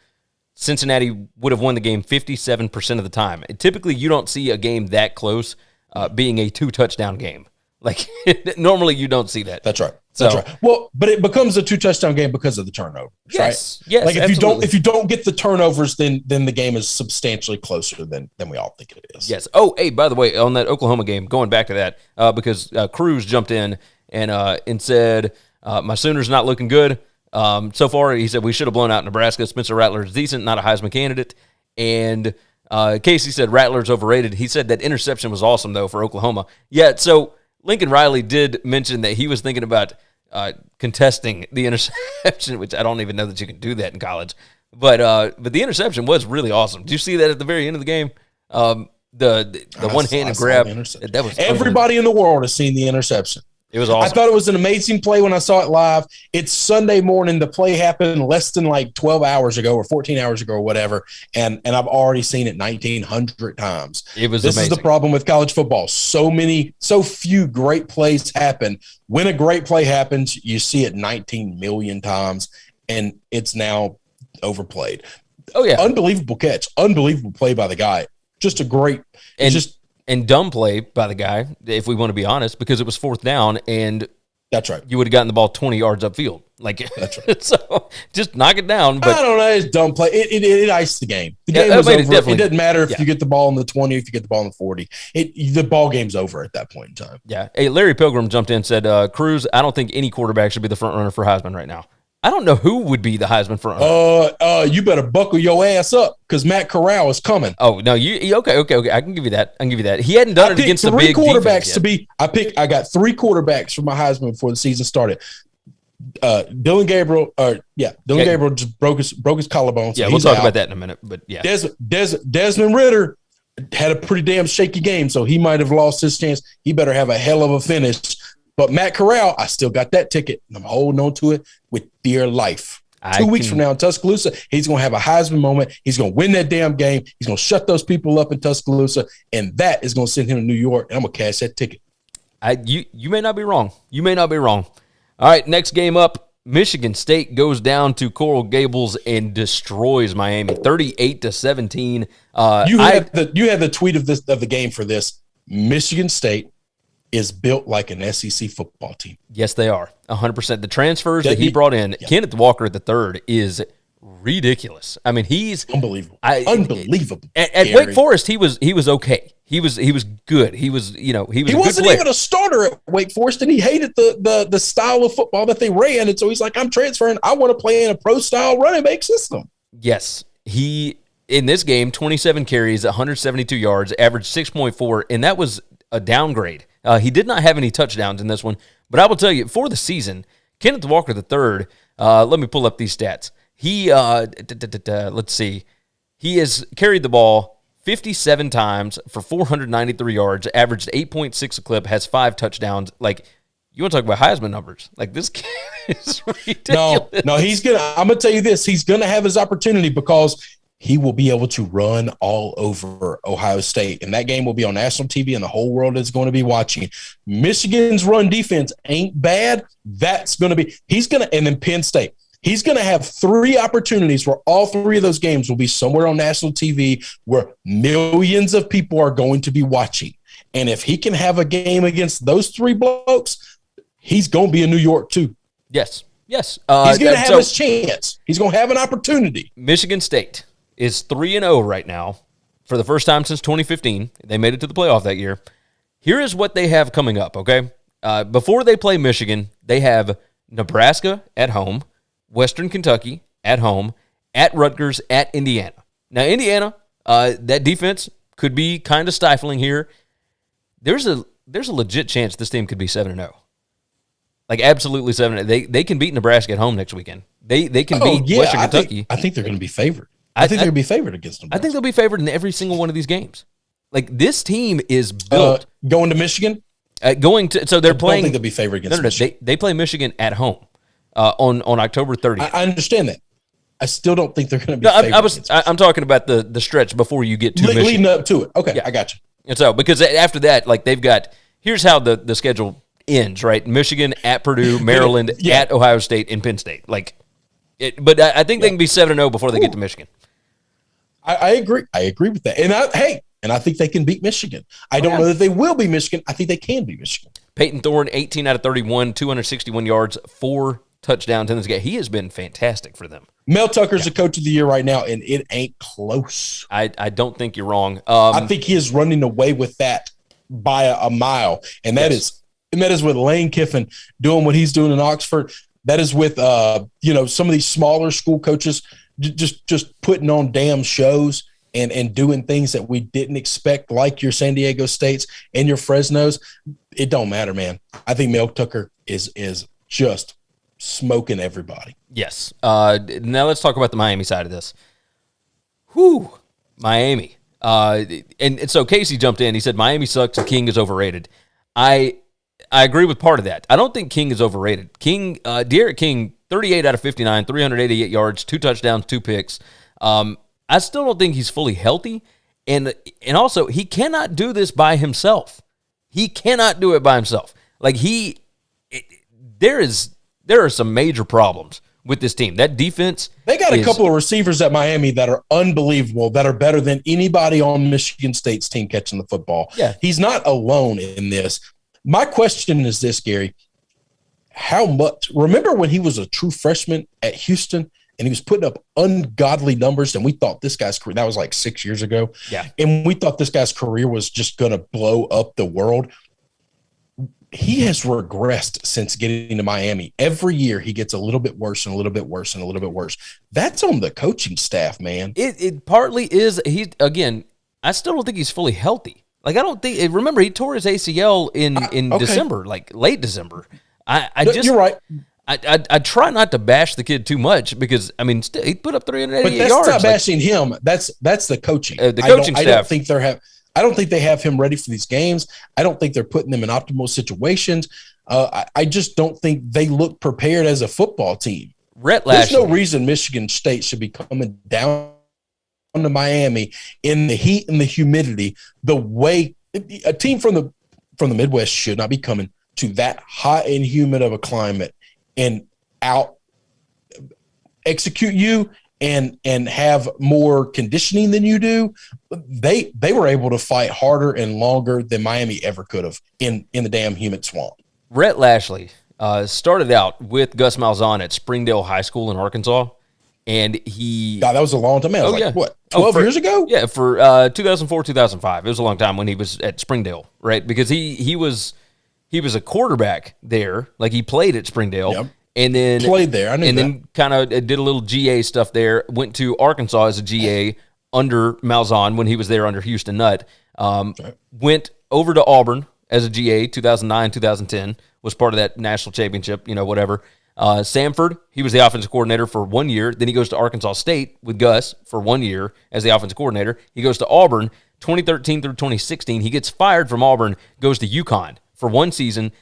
Cincinnati would have won the game 57% of the time. And typically, you don't see a game that close being a 2-touchdown game. Like, normally you don't see that. That's right. That's right. Well, but it becomes a 2-touchdown game because of the turnovers, yes, right? Yes. Like if you don't get the turnovers, then the game is substantially closer than we all think it is. Yes. Oh, hey, by the way, on that Oklahoma game, going back to that, because Cruz jumped in and said, my Sooners not looking good. So far, he said we should have blown out Nebraska. Spencer Rattler is decent, not a Heisman candidate. And Casey said Rattler's overrated. He said that interception was awesome, though, for Oklahoma. Yeah, so Lincoln Riley did mention that he was thinking about contesting the interception, which I don't even know that you can do that in college. But the interception was really awesome. Did you see that at the very end of the game? The one-handed grab. That was everybody in the world has seen the interception. It was awesome. I thought it was an amazing play when I saw it live. It's Sunday morning. The play happened less than like 12 hours ago or 14 hours ago or whatever, and I've already seen it 1,900 times. It was This amazing. is the problem with college football. So few great plays happen. When a great play happens, you see it 19 million times, and it's now overplayed. Oh, yeah. Unbelievable catch. Unbelievable play by the guy. Just a great – And dumb play by the guy, if we want to be honest, because it was fourth down, and that's right. You would have gotten the ball 20 yards upfield. Like, that's right. So just knock it down. But I don't know. It's dumb play. It iced the game. The game was over. It doesn't matter if you get the ball in the 20, if you get the ball in the 40. The ball game's over at that point in time. Yeah. Hey, Larry Pilgrim jumped in and said, Cruz, I don't think any quarterback should be the front runner for Heisman right now. I don't know who would be the Heisman front runner. You better buckle your ass up because Matt Corral is coming. Oh no, okay. I can give you that. He hadn't done it against the big quarterbacks to be. I got three quarterbacks for my Heisman before the season started. Dylan Gabriel. Gabriel just broke his collarbone. So we'll talk about that in a minute. But yeah, Desmond Ridder had a pretty damn shaky game, so he might have lost his chance. He better have a hell of a finish. But Matt Corral, I still got that ticket, and I'm holding on to it with dear life. 2 weeks from now in Tuscaloosa, he's going to have a Heisman moment. He's going to win that damn game. He's going to shut those people up in Tuscaloosa, and that is going to send him to New York, and I'm going to cash that ticket. You may not be wrong. All right, next game up, Michigan State goes down to Coral Gables and destroys Miami, 38-17. You had the tweet of the game for this. Michigan State is built like an SEC football team. Yes, they are. 100%. The transfers that he brought in, Kenneth Walker III, is ridiculous. I mean, he's unbelievable. Unbelievable. At Wake Forest, he was okay. He was good. He wasn't even a starter at Wake Forest, and he hated the style of football that they ran. And so he's like, I'm transferring. I want to play in a pro style running back system. Yes, he in this game 27 carries, 172 yards, averaged 6.4, and that was a downgrade. He did not have any touchdowns in this one, but I will tell you, for the season, Kenneth Walker III, let me pull up these stats. He, let's see, he has carried the ball 57 times for 493 yards, averaged 8.6 a clip, has 5 touchdowns. Like, you want to talk about Heisman numbers? Like, this kid is ridiculous. No, I'm going to tell you this. He's going to have his opportunity because he will be able to run all over Ohio State, and that game will be on national TV, and the whole world is going to be watching. Michigan's run defense ain't bad. That's going to be – and then Penn State. He's going to have 3 opportunities where all 3 of those games will be somewhere on national TV where millions of people are going to be watching. And if he can have a game against those 3 blokes, he's going to be in New York too. Yes. He's going to have his chance. He's going to have an opportunity. Michigan State is 3-0 right now for the first time since 2015. They made it to the playoff that year. Here is what they have coming up, okay? Before they play Michigan, they have Nebraska at home, Western Kentucky at home, at Rutgers, at Indiana. Now, Indiana, that defense could be kind of stifling here. There's a legit chance this team could be 7-0. Like, absolutely 7-0. They can beat Nebraska at home next weekend. They can beat Western Kentucky. I think they're going to be favored. I think they'll be favored against them. I think they'll be favored in every single one of these games. Like, this team is built. Going to Michigan? So they're playing. I don't think they'll be favored against Michigan. They play Michigan at home on October 30th. I understand that. I still don't think they're going to be favored. I'm talking about the stretch before you get to Michigan. Leading up to it. Okay, yeah. I got you. And so, because after that, like, they've got, here's how the schedule ends, right? Michigan, at Purdue, Maryland, at Ohio State, and Penn State. But I think they can be 7-0 before they get to Michigan. I agree. I agree with that. And I think they can beat Michigan. I don't know that they will be Michigan. I think they can beat Michigan. Peyton Thorne, 18 out of 31, 261 yards, 4 touchdowns in this game. He has been fantastic for them. Mel Tucker's the coach of the year right now, and it ain't close. I don't think you're wrong. I think he is running away with that by a mile, and that is with Lane Kiffin doing what he's doing in Oxford. That is with some of these smaller school coaches just putting on damn shows and doing things that we didn't expect, like your San Diego States and your Fresnos. It don't matter, man. I think Mel Tucker is just smoking everybody. Yes. Now let's talk about the Miami side of this. Whew, Miami. And so Casey jumped in. He said Miami sucks and King is overrated. I I agree with part of that. I don't think King is overrated. De'Aaron King, 38 out of 59, 388 yards, 2 touchdowns, 2 picks. I still don't think he's fully healthy. And also, he cannot do this by himself. He cannot do it by himself. Like, there are some major problems with this team. That defense. They got a couple of receivers at Miami that are unbelievable, that are better than anybody on Michigan State's team catching the football. Yeah. He's not alone in this. My question is this, Gary. How much – remember when he was a true freshman at Houston and he was putting up ungodly numbers and we thought this guy's career – that was like 6 years ago. Yeah. And we thought this guy's career was just going to blow up the world. He has regressed since getting to Miami. Every year he gets a little bit worse and a little bit worse and a little bit worse. That's on the coaching staff, man. It partly is. I still don't think he's fully healthy. Like, I don't think. Remember, he tore his ACL in December, like late December. You're right. I try not to bash the kid too much because he put up 388 yards. But that's not bashing him. That's the coaching. The coaching staff. I don't think they have him ready for these games. I don't think they're putting them in optimal situations. I just don't think they look prepared as a football team. There's no reason Michigan State should be coming down to Miami in the heat and the humidity the way a team from the Midwest should not be coming to that hot and humid of a climate and out execute you and have more conditioning than you do. They were able to fight harder and longer than Miami ever could have in the damn humid swamp. Rhett Lashley started out with Gus Malzahn at Springdale High School in Arkansas, and that was a long time. What, 12 years ago? Yeah, for 2004, 2005. It was a long time when he was at Springdale, right? Because he was a quarterback there, like he played at Springdale. Yep. And then played there. I knew and that. then kind of did a little GA stuff there. Went to Arkansas as a GA under Malzahn when he was there under Houston Nutt. Went over to Auburn as a GA 2009, 2010. Was part of that national championship, whatever. Samford, he was the offensive coordinator for 1 year. Then he goes to Arkansas State with Gus for 1 year as the offensive coordinator. He goes to Auburn 2013 through 2016. He gets fired from Auburn, goes to UConn for 1 season,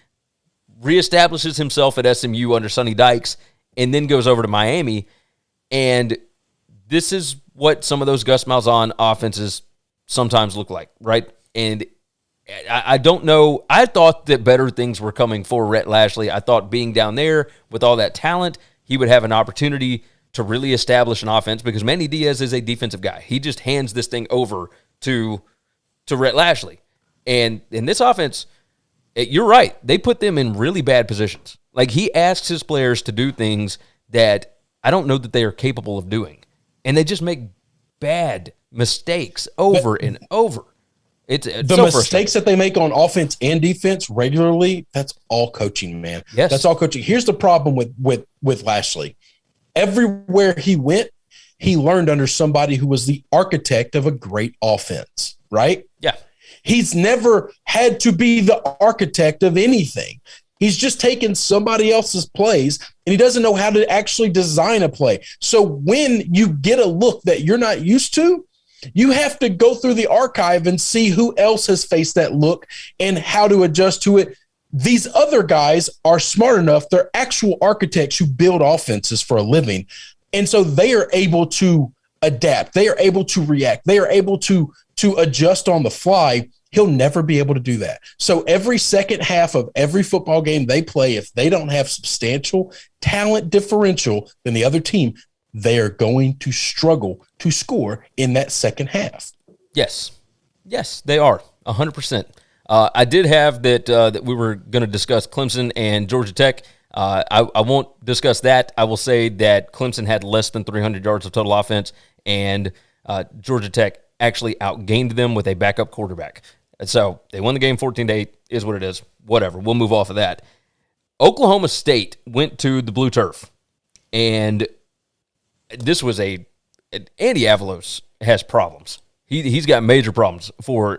reestablishes himself at SMU under Sonny Dykes, and then goes over to Miami. And this is what some of those Gus Malzahn offenses sometimes look like, right? And I don't know. I thought that better things were coming for Rhett Lashley. I thought being down there with all that talent, he would have an opportunity to really establish an offense because Manny Diaz is a defensive guy. He just hands this thing over to Rhett Lashley. And in this offense, you're right. They put them in really bad positions. Like, he asks his players to do things that I don't know that they are capable of doing. And they just make bad mistakes over and over. It's the so mistakes that they make on offense and defense regularly, that's all coaching, man. Yes. That's all coaching. Here's the problem with Lashley. Everywhere he went, he learned under somebody who was the architect of a great offense, right? Yeah. He's never had to be the architect of anything. He's just taken somebody else's plays, and he doesn't know how to actually design a play. So when you get a look that you're not used to, you have to go through the archive and see who else has faced that look and how to adjust to it. These other guys are smart enough. They're actual architects who build offenses for a living. And so they are able to adapt. They are able to react. They are able to adjust on the fly. He'll never be able to do that. So every second half of every football game they play, if they don't have substantial talent differential than the other team, they are going to struggle to score in that second half. Yes, they are 100%. I did have that we were going to discuss Clemson and Georgia Tech. I won't discuss that. I will say that Clemson had less than 300 yards of total offense, and Georgia Tech actually outgained them with a backup quarterback. So they won the game 14-8. Is what it is. Whatever. We'll move off of that. Oklahoma State went to the blue turf, and this was Andy Avalos has problems. He's got major problems for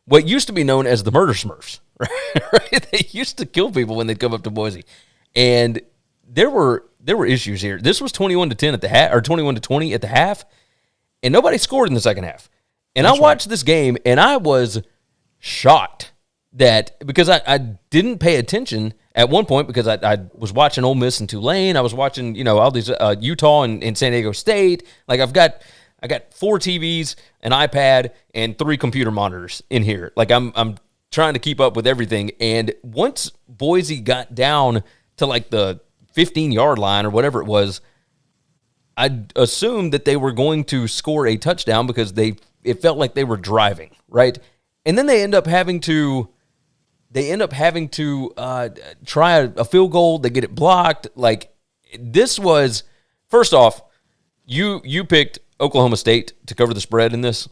what used to be known as the Murder Smurfs. Right? They used to kill people when they'd come up to Boise, and there were issues here. This was 21-10 at the half, or 21-20 at the half, and nobody scored in the second half. And I watched this game, and I was shocked that because I didn't pay attention at one point because I was watching Ole Miss and Tulane. I was watching, all these Utah and San Diego State. Like I got 4 TVs, an iPad, and 3 computer monitors in here. Like I'm trying to keep up with everything. And once Boise got down to like the 15-yard line or whatever it was, I assumed that they were going to score a touchdown because it felt like they were driving, right? And then they end up having to try a field goal. They get it blocked. Like this was, first off, you picked Oklahoma State to cover the spread in this,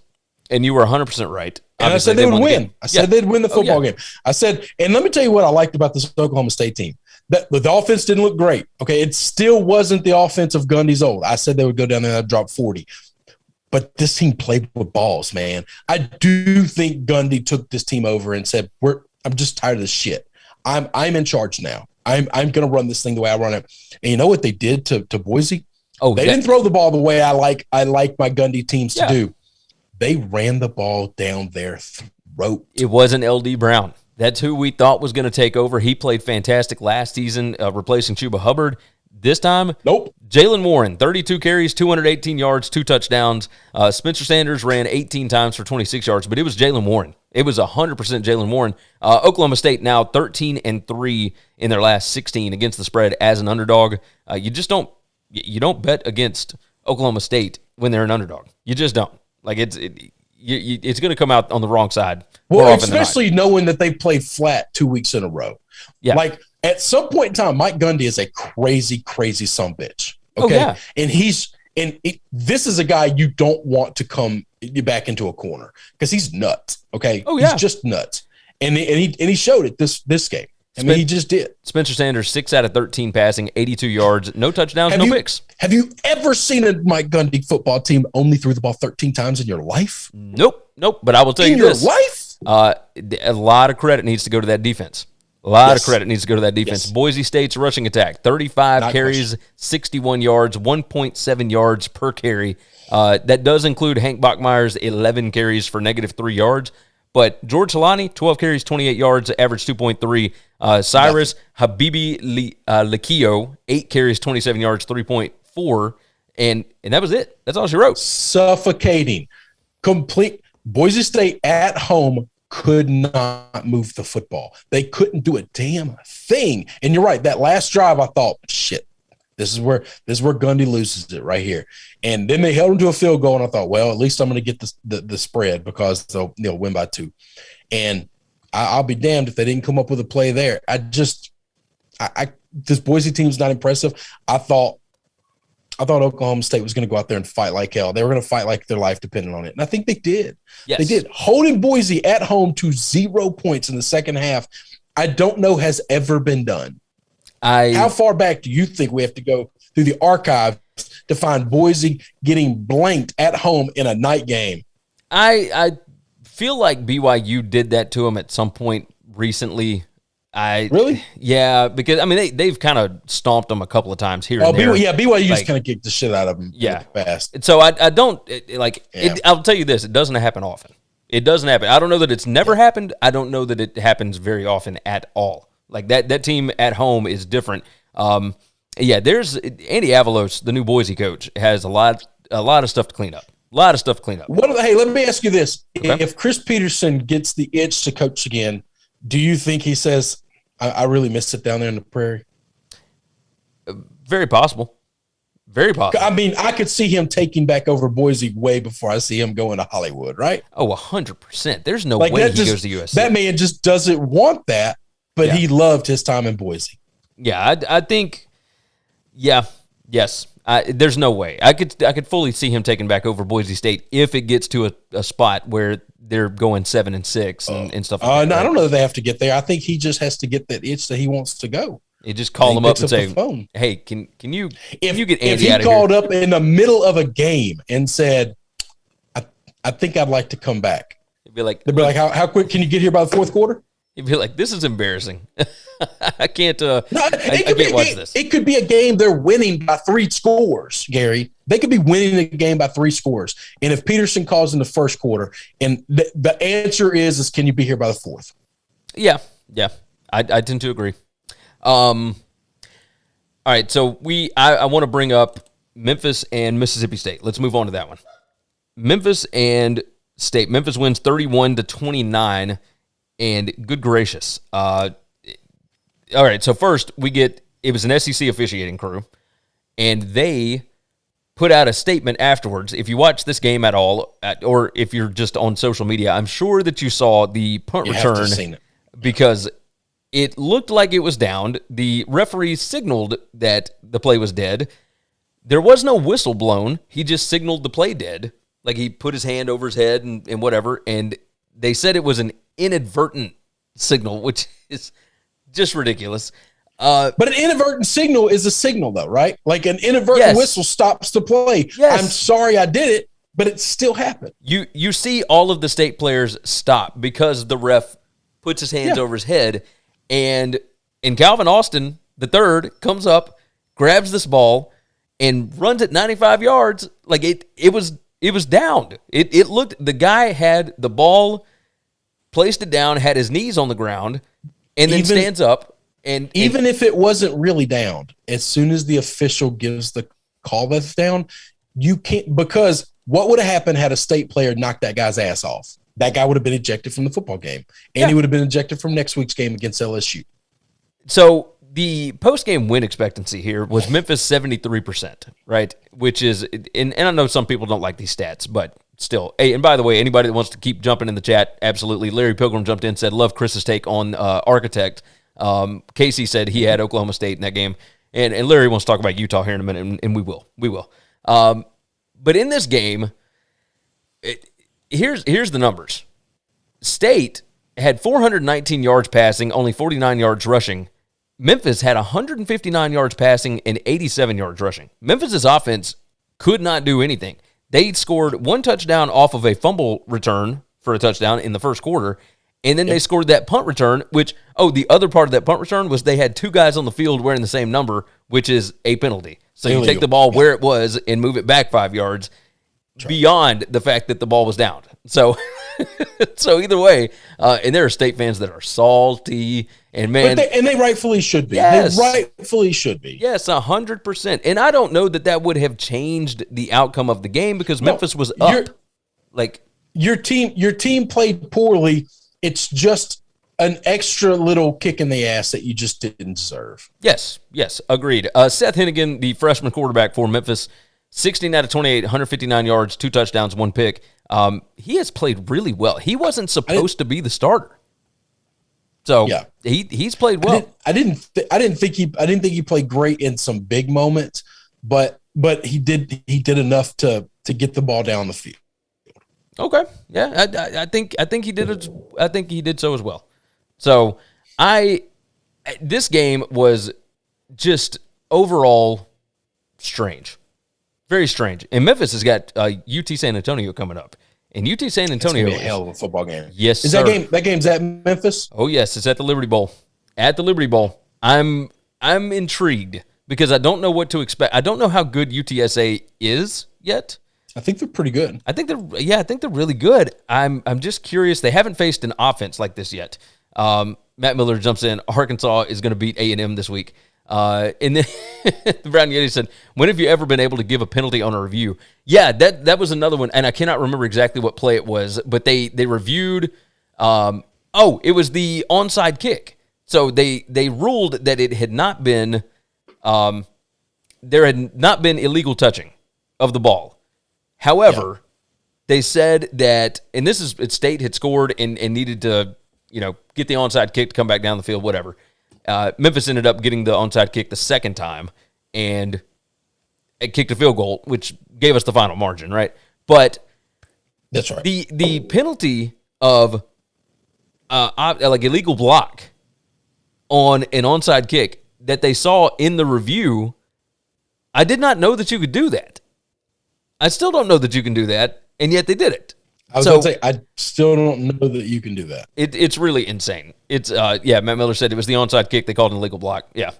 and you were 100% right. And obviously, I said they would win. I said they'd win the football game. I said, and let me tell you what I liked about this Oklahoma State team. That the offense didn't look great. Okay, it still wasn't the offense of Gundy's old. I said they would go down there and drop 40. But this team played with balls, man. I do think Gundy took this team over and said, I'm just tired of this shit. I'm in charge now. I'm going to run this thing the way I run it. And you know what they did to Boise? They didn't throw the ball the way I like my Gundy teams to do. They ran the ball down their throat. It wasn't LD Brown. That's who we thought was going to take over. He played fantastic last season, replacing Chuba Hubbard. This time, nope. Jalen Warren, 32 carries, 218 yards, 2 touchdowns. Spencer Sanders ran 18 times for 26 yards, but it was Jalen Warren. It was 100% Jalen Warren. Oklahoma State now 13-3 in their last 16 against the spread as an underdog. You don't bet against Oklahoma State when they're an underdog. You just don't. Like it's going to come out on the wrong side. Well, especially knowing that they played flat 2 weeks in a row. Yeah. Like at some point in time, Mike Gundy is a crazy, crazy sumbitch. Okay. Oh, yeah. And this is a guy you don't want to come back into a corner because he's nuts. Okay. Oh, yeah. He's just nuts. And he showed it this game. He just did. Spencer Sanders, 6 out of 13 passing, 82 yards, no touchdowns, no picks. Have you ever seen a Mike Gundy football team only threw the ball 13 times in your life? Nope. But I will tell you this. In your life? A lot of credit needs to go to that defense. Of credit needs to go to that defense. Yes. Boise State's rushing attack, 35 carries, 61 yards, 1.7 yards per carry. That does include Hank Bachmeier's 11 carries for -3 yards. But George Halani, 12 carries, 28 yards, average 2.3. Cyrus Habibi Lakio, 8 carries, 27 yards, 3.4. And that was it. That's all she wrote. Suffocating. Complete. Boise State at home could not move the football. They couldn't do a damn thing. And you're right. That last drive, I thought, shit, this is where Gundy loses it right here. And then they held him to a field goal, and I thought, well, at least I'm going to get the spread because they'll win by 2. And I'll be damned if they didn't come up with a play there. This Boise team's not impressive. I thought Oklahoma State was going to go out there and fight like hell. They were going to fight like their life depended on it. And I think they did. Yes. They did. Holding Boise at home to 0 points in the second half, I don't know has ever been done. How far back do you think we have to go through the archives to find Boise getting blanked at home in a night game? I feel like BYU did that to them at some point recently. Really? Yeah, because they've kind of stomped them a couple of times here and there. BYU just kind of kicked the shit out of them. Yeah, fast. So I don't like. Yeah. I'll tell you this: it doesn't happen often. It doesn't happen. I don't know that it's never happened. I don't know that it happens very often at all. Like that team at home is different. There's Andy Avalos, the new Boise coach, has a lot of stuff to clean up. Hey, let me ask you this: okay. If Chris Peterson gets the itch to coach again, do you think he says, I really miss it down there in the prairie? Very possible. Very possible. I could see him taking back over Boise way before I see him going to Hollywood, right? Oh, 100%. There's no way he goes to USC. That man just doesn't want that, but he loved his time in Boise. Yeah, I think, yes. There's no way. I could fully see him taking back over Boise State if it gets to a spot where they're going 7-6 and stuff like that. No, I don't know that they have to get there. I think he just has to get that itch that he wants to go. You just call him up and say, "Hey, can you get Andy out of here?" If he called up in the middle of a game and said, "I think I'd like to come back," they'd be like, "How quick can you get here by the fourth quarter?" He'd be like, "This is embarrassing. I can't. I can't watch this." It could be a game they're winning by 3 scores, Gary. They could be winning the game by 3 scores, and if Peterson calls in the first quarter, and the answer is can you be here by the fourth? Yeah, I tend to agree. All right, so I want to bring up Memphis and Mississippi State. Let's move on to that one. Memphis and State. Memphis wins 31-29, and good gracious. All right, so first it was an SEC officiating crew, and they put out a statement afterwards. If you watch this game at all, or if you're just on social media, I'm sure that you saw the punt return because it looked like it was downed. The referee signaled that the play was dead. There was no whistle blown. He just signaled the play dead. Like he put his hand over his head and whatever, and they said it was an inadvertent signal, which is just ridiculous. But an inadvertent signal is a signal, though, right? Like an inadvertent whistle stops the play. Yes. I'm sorry I did it, but it still happened. You see all of the State players stop because the ref puts his hands over his head, and Calvin Austin, the third, comes up, grabs this ball, and runs it 95 yards. Like it was downed. It looked, the guy had the ball, placed it down, had his knees on the ground, and then stands up. And even if it wasn't really downed, as soon as the official gives the call that's down, you can't, because what would have happened had a State player knocked that guy's ass off? That guy would have been ejected from the football game, and he would have been ejected from next week's game against LSU. So the post-game win expectancy here was Memphis 73%, right? Which is, and I know some people don't like these stats, but still. Hey, and by the way, anybody that wants to keep jumping in the chat, absolutely. Larry Pilgrim jumped in, said, love Chris's take on Architect. Casey said he had Oklahoma State in that game, and Larry wants to talk about Utah here in a minute, and we will. But in this game, here's the numbers. State had 419 yards passing, only 49 yards rushing. Memphis had 159 yards passing and 87 yards rushing. Memphis's offense could not do anything. They scored one touchdown off of a fumble return for a touchdown in the first quarter. And then they scored that punt return, which, the other part of that punt return was they had two guys on the field wearing the same number, which is a penalty. So you take the ball where it was and move it back 5 yards beyond the fact that the ball was downed. So so either way, and there are State fans that are salty, and man. And they rightfully should be. Yes. They rightfully should be. Yes, 100%. And I don't know that would have changed the outcome of the game because Memphis was up. Your team played poorly. It's just an extra little kick in the ass that you just didn't deserve. Yes, agreed. Seth Hennigan, the freshman quarterback for Memphis, 16 out of 28, 159 yards, 2 touchdowns, 1 pick. He has played really well. He wasn't supposed to be the starter, so he's played well. I didn't think he played great in some big moments, but he did enough to get the ball down the field. Okay, yeah, I think he did it. I think he did so as well. So this game was just overall strange, very strange. And Memphis has got UT San Antonio coming up, and UT San Antonio is a hell of a football game. Yes, sir. That game's at Memphis? Oh yes, it's at the Liberty Bowl. At the Liberty Bowl, I'm intrigued because I don't know what to expect. I don't know how good UTSA is yet. I think they're pretty good. I think they're really good. I'm just curious. They haven't faced an offense like this yet. Matt Miller jumps in. Arkansas is going to beat A&M this week. And then the Brown Yeti said, when have you ever been able to give a penalty on a review? Yeah, that was another one, and I cannot remember exactly what play it was, but they reviewed it was the onside kick. So they ruled that it had not been there had not been illegal touching of the ball. However, they said that, and State had scored and needed to, get the onside kick to come back down the field, whatever. Memphis ended up getting the onside kick the second time, and it kicked a field goal, which gave us the final margin, right? But that's right. The penalty of illegal block on an onside kick that they saw in the review, I did not know that you could do that. I still don't know that you can do that, and yet they did it. I was going to say, I still don't know that you can do that. It's really insane. It's Matt Miller said it was the onside kick. They called an illegal block. Yeah.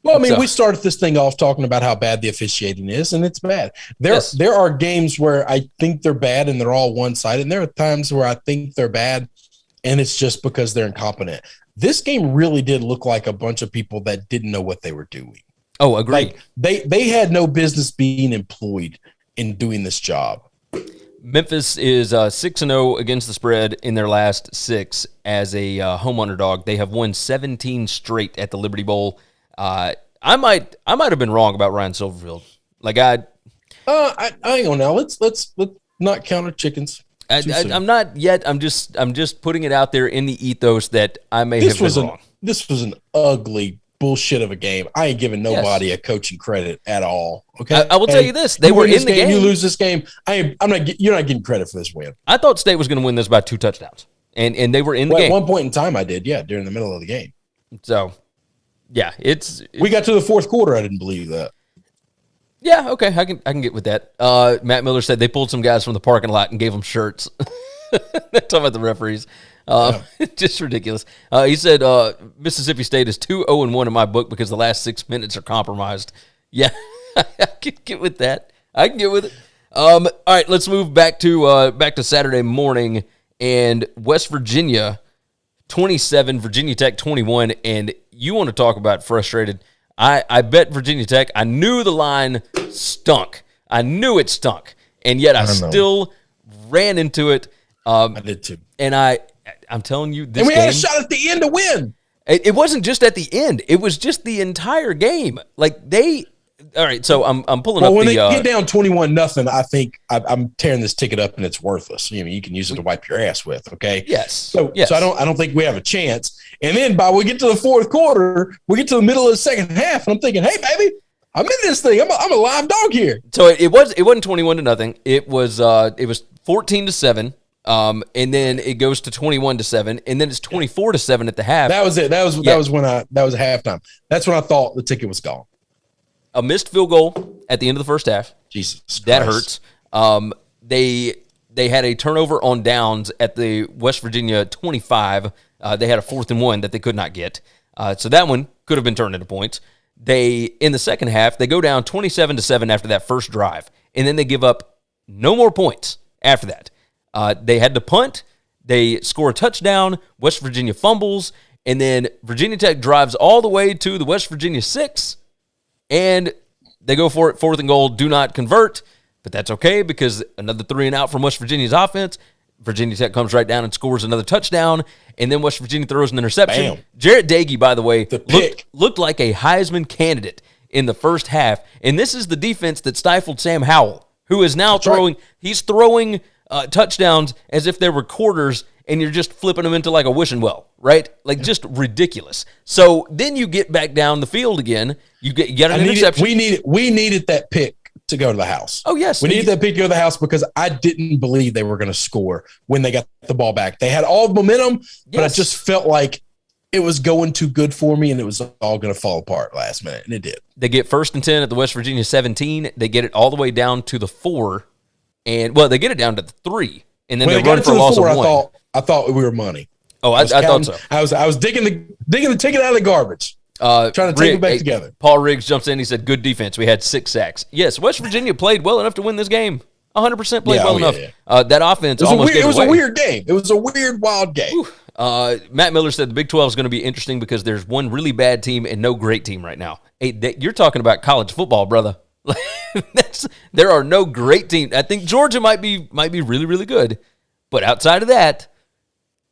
We started this thing off talking about how bad the officiating is, and it's bad. There are games where I think they're bad and they're all one-sided, and there are times where I think they're bad and it's just because they're incompetent. This game really did look like a bunch of people that didn't know what they were doing. Oh, agreed. Like they had no business being employed in doing this job. Memphis is 6-0 against the spread in their last 6 as a home underdog. They have won 17 straight at the Liberty Bowl. I might have been wrong about Ryan Silverfield. Like I hang on now. Let's not count our chickens. I'm not yet. I'm just putting it out there in the ethos that I may have been wrong. This was an ugly bullshit of a game. I ain't giving nobody a coaching credit at all. Okay, I will tell you this: they were in the game. You lose this game. You're not getting credit for this win. I thought State was going to win this by 2 touchdowns, and they were in the game. At one point in time, I did. Yeah, during the middle of the game. So, yeah, we got to the fourth quarter. I didn't believe that. Yeah, okay, I can get with that. Matt Miller said they pulled some guys from the parking lot and gave them shirts. They're talking about the referees. Just ridiculous. He said Mississippi State is 2-0-1 in my book because the last 6 minutes are compromised. Yeah, I can get with that. I can get with it. All right, let's move back to Saturday morning and West Virginia 27, Virginia Tech 21, and you want to talk about frustrated. I bet Virginia Tech. I knew the line stunk. I knew it stunk, and yet I still ran into it. I did too. And I'm telling you, this and we game, had a shot at the end to win. It wasn't just at the end; it was just the entire game. Like they. All right, so I'm pulling up. When they get down 21-0, I think I'm tearing this ticket up and it's worthless. You can use it to wipe your ass with. Okay. Yes. So I don't think we have a chance. And then we get to the fourth quarter, we get to the middle of the second half, and I'm thinking, hey baby, I'm in this thing. I'm a live dog here. So it wasn't 21-0. It was 14-7. And then it goes to 21-7, and then it's 24-7 at the half. That was it. That was halftime. That's when I thought the ticket was gone. A missed field goal at the end of the first half. Jesus Christ. That hurts. They had a turnover on downs at the West Virginia 25. They had a 4th and 1 that they could not get. So that one could have been turned into points. In the second half, they go down 27-7 after that first drive, and then they give up no more points after that. They had to punt. They score a touchdown. West Virginia fumbles, and then Virginia Tech drives all the way to the West Virginia 6, and they go for it, 4th and goal, do not convert, but that's okay because another 3 and out from West Virginia's offense. Virginia Tech comes right down and scores another touchdown, and then West Virginia throws an interception. Bam. Jarrett Dagey, by the way, looked like a Heisman candidate in the first half, and this is the defense that stifled Sam Howell, who is now he's throwing touchdowns as if they were quarters, and you're just flipping them into like a wishing well, right? Like just ridiculous. So then you get back down the field again. You get an interception. We needed that pick to go to the house. Oh, yes. We needed that pick to go to the house because I didn't believe they were going to score when they got the ball back. They had all the momentum, but I just felt like it was going too good for me, and it was all going to fall apart last minute, and it did. They get 1st and 10 at the West Virginia 17. They get it all the way down to the 4, and they get it down to the 3, and then they run for a loss of 1. I thought we were money. Oh, I thought so. I was digging the ticket out of the garbage. Trying to take it back together. Paul Riggs jumps in. He said, good defense. We had 6 sacks. Yes, West Virginia played well enough to win this game. 100% played well enough. Yeah. That offense almost gave it away. It was a weird game. It was a weird, wild game. Matt Miller said the Big 12 is going to be interesting because there's one really bad team and no great team right now. Hey, you're talking about college football, brother. There are no great teams. I think Georgia might be really, really good. But outside of that,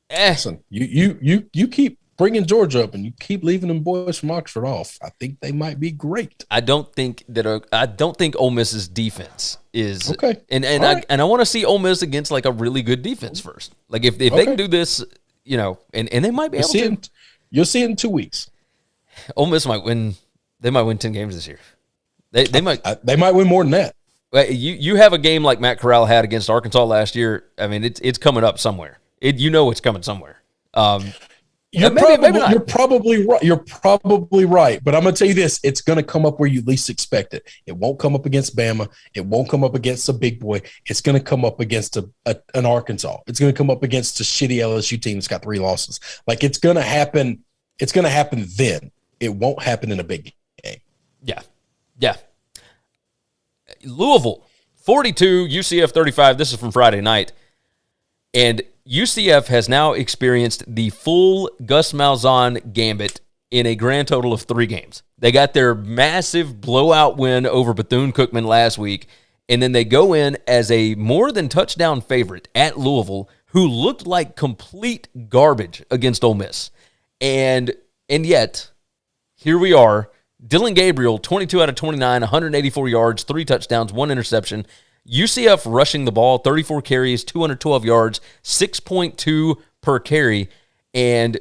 Listen, you keep bringing Georgia up and you keep leaving them boys from Oxford off. I think they might be great. I don't think Ole Miss's defense is okay. And I want to see Ole Miss against like a really good defense first. Like if they can do this, and they might be able to. You'll see it in 2 weeks. Ole Miss might win. They might win 10 games this year. They might. They might win more than that. You have a game like Matt Corral had against Arkansas last year. I mean, it's coming up somewhere. It's coming somewhere. You're probably right. You're probably right. But I'm going to tell you this: it's going to come up where you least expect it. It won't come up against Bama. It won't come up against a big boy. It's going to come up against an Arkansas. It's going to come up against a shitty LSU team that's got 3 losses. Like it's going to happen. It's going to happen then. It won't happen in a big game. Yeah. Louisville 42, UCF 35. This is from Friday night. And UCF has now experienced the full Gus Malzahn gambit in a grand total of 3 games. They got their massive blowout win over Bethune-Cookman last week, and then they go in as a more than touchdown favorite at Louisville, who looked like complete garbage against Ole Miss. And yet, here we are. Dylan Gabriel, 22 out of 29, 184 yards, 3 touchdowns, 1 interception. UCF rushing the ball, 34 carries, 212 yards, 6.2 per carry, and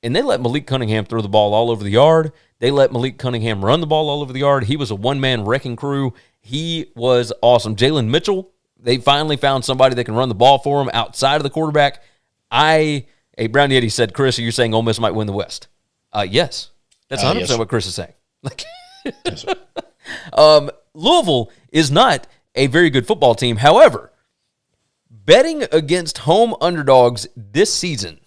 they let Malik Cunningham throw the ball all over the yard. They let Malik Cunningham run the ball all over the yard. He was a one-man wrecking crew. He was awesome. Jalen Mitchell, they finally found somebody that can run the ball for him outside of the quarterback. Brown Yeti said, Chris, are you saying Ole Miss might win the West? Yes. That's 100% yes. what Chris is saying. Yes, Louisville is not a very good football team. However, betting against home underdogs this season.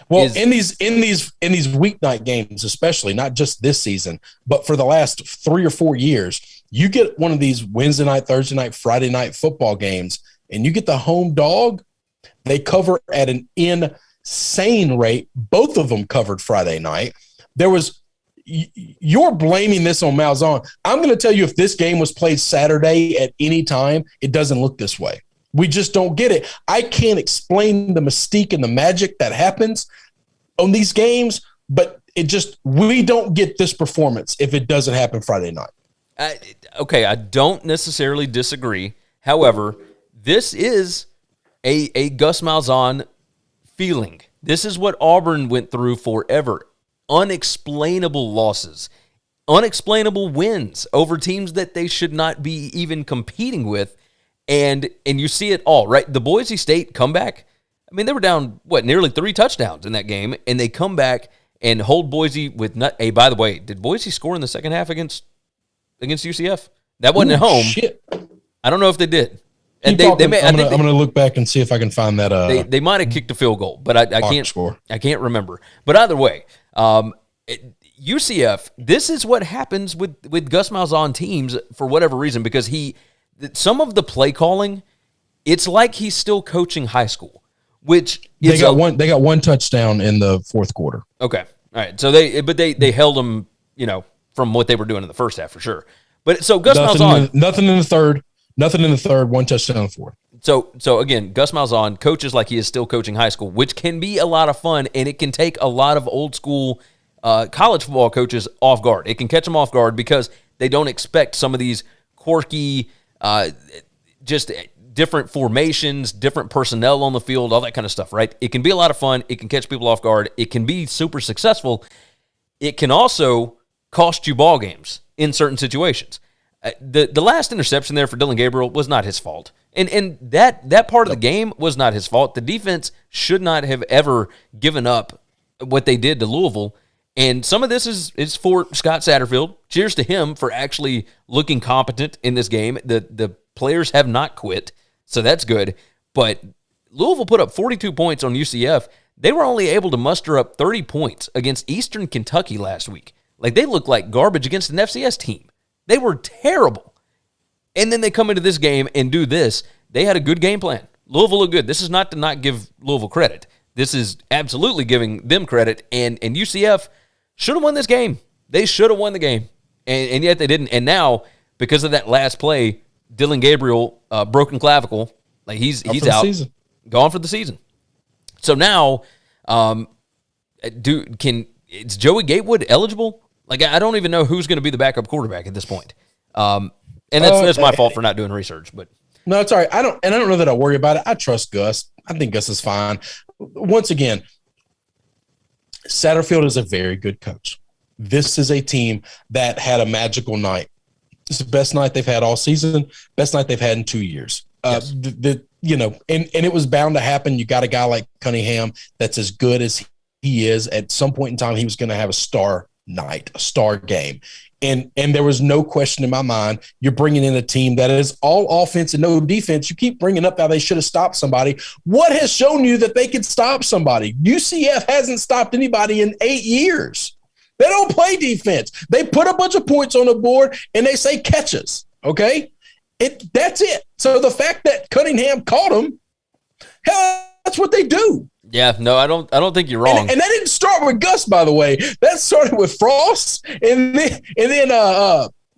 Well, in these weeknight games, especially, not just this season, but for the last 3 or 4 years, you get one of these Wednesday night, Thursday night, Friday night football games, and you get the home dog. They cover at an insane rate. Both of them covered Friday night. You're blaming this on Malzahn. I'm going to tell you, if this game was played Saturday at any time, it doesn't look this way. We just don't get it. I can't explain the mystique and the magic that happens on these games, but we don't get this performance if it doesn't happen Friday night. Okay, I don't necessarily disagree. However, this is a Gus Malzahn feeling. This is what Auburn went through forever. Unexplainable losses, unexplainable wins over teams that they should not be even competing with. And you see it all, right? The Boise State comeback, I mean, they were down, nearly 3 touchdowns in that game, and they come back and hold Boise with hey, by the way, did Boise score in the second half against UCF? That wasn't at home. Shit. I don't know if they did. And I'm going to look back and see if I can find that. They might have kicked a field goal, but I can't score. I can't remember. But either way, UCF, this is what happens with Gus Malzahn teams for whatever reason, because some of the play calling, it's like he's still coaching high school, which is they got one touchdown in the fourth quarter. Okay. All right. So they held them, from what they were doing in the first half for sure. But so Gus Malzahn, nothing in the third, 1 touchdown in the fourth. So again, Gus Malzahn coaches like he is still coaching high school, which can be a lot of fun, and it can take a lot of old school college football coaches off guard. It can catch them off guard because they don't expect some of these quirky, just different formations, different personnel on the field, all that kind of stuff, right? It can be a lot of fun. It can catch people off guard. It can be super successful. It can also cost you ball games in certain situations. The last interception there for Dylan Gabriel was not his fault. And that part of the game was not his fault. The defense should not have ever given up what they did to Louisville. And some of this is for Scott Satterfield. Cheers to him for actually looking competent in this game. The players have not quit, so that's good. But Louisville put up 42 points on UCF. They were only able to muster up 30 points against Eastern Kentucky last week. Like, they looked like garbage against an FCS team. They were terrible. And then they come into this game and do this. They had a good game plan. Louisville looked good. This is not to not give Louisville credit. This is absolutely giving them credit. And UCF should have won this game. They should have won the game. And yet they didn't. And now, because of that last play, Dylan Gabriel, broken clavicle, like he's out. Gone for the season. So now, is Joey Gatewood eligible? Like, I don't even know who's going to be the backup quarterback at this point. And that's my fault for not doing research. But no, it's all right. I don't know that I worry about it. I trust Gus. I think Gus is fine. Once again, Satterfield is a very good coach. This is a team that had a magical night. It's the best night they've had all season, best night they've had in 2 years. Yes. And it was bound to happen. You got a guy like Cunningham that's as good as he is. At some point in time, he was going to have a star night, a star game. And there was no question in my mind, you're bringing in a team that is all offense and no defense. You keep bringing up how they should have stopped somebody. What has shown you that they could stop somebody? UCF hasn't stopped anybody in 8 years. They don't play defense. They put a bunch of points on the board and they say catches, okay? That's it. So the fact that Cunningham caught him, hell, that's what they do. Yeah, no, I don't think you're wrong. And that didn't start with Gus, by the way. That started with Frost, and then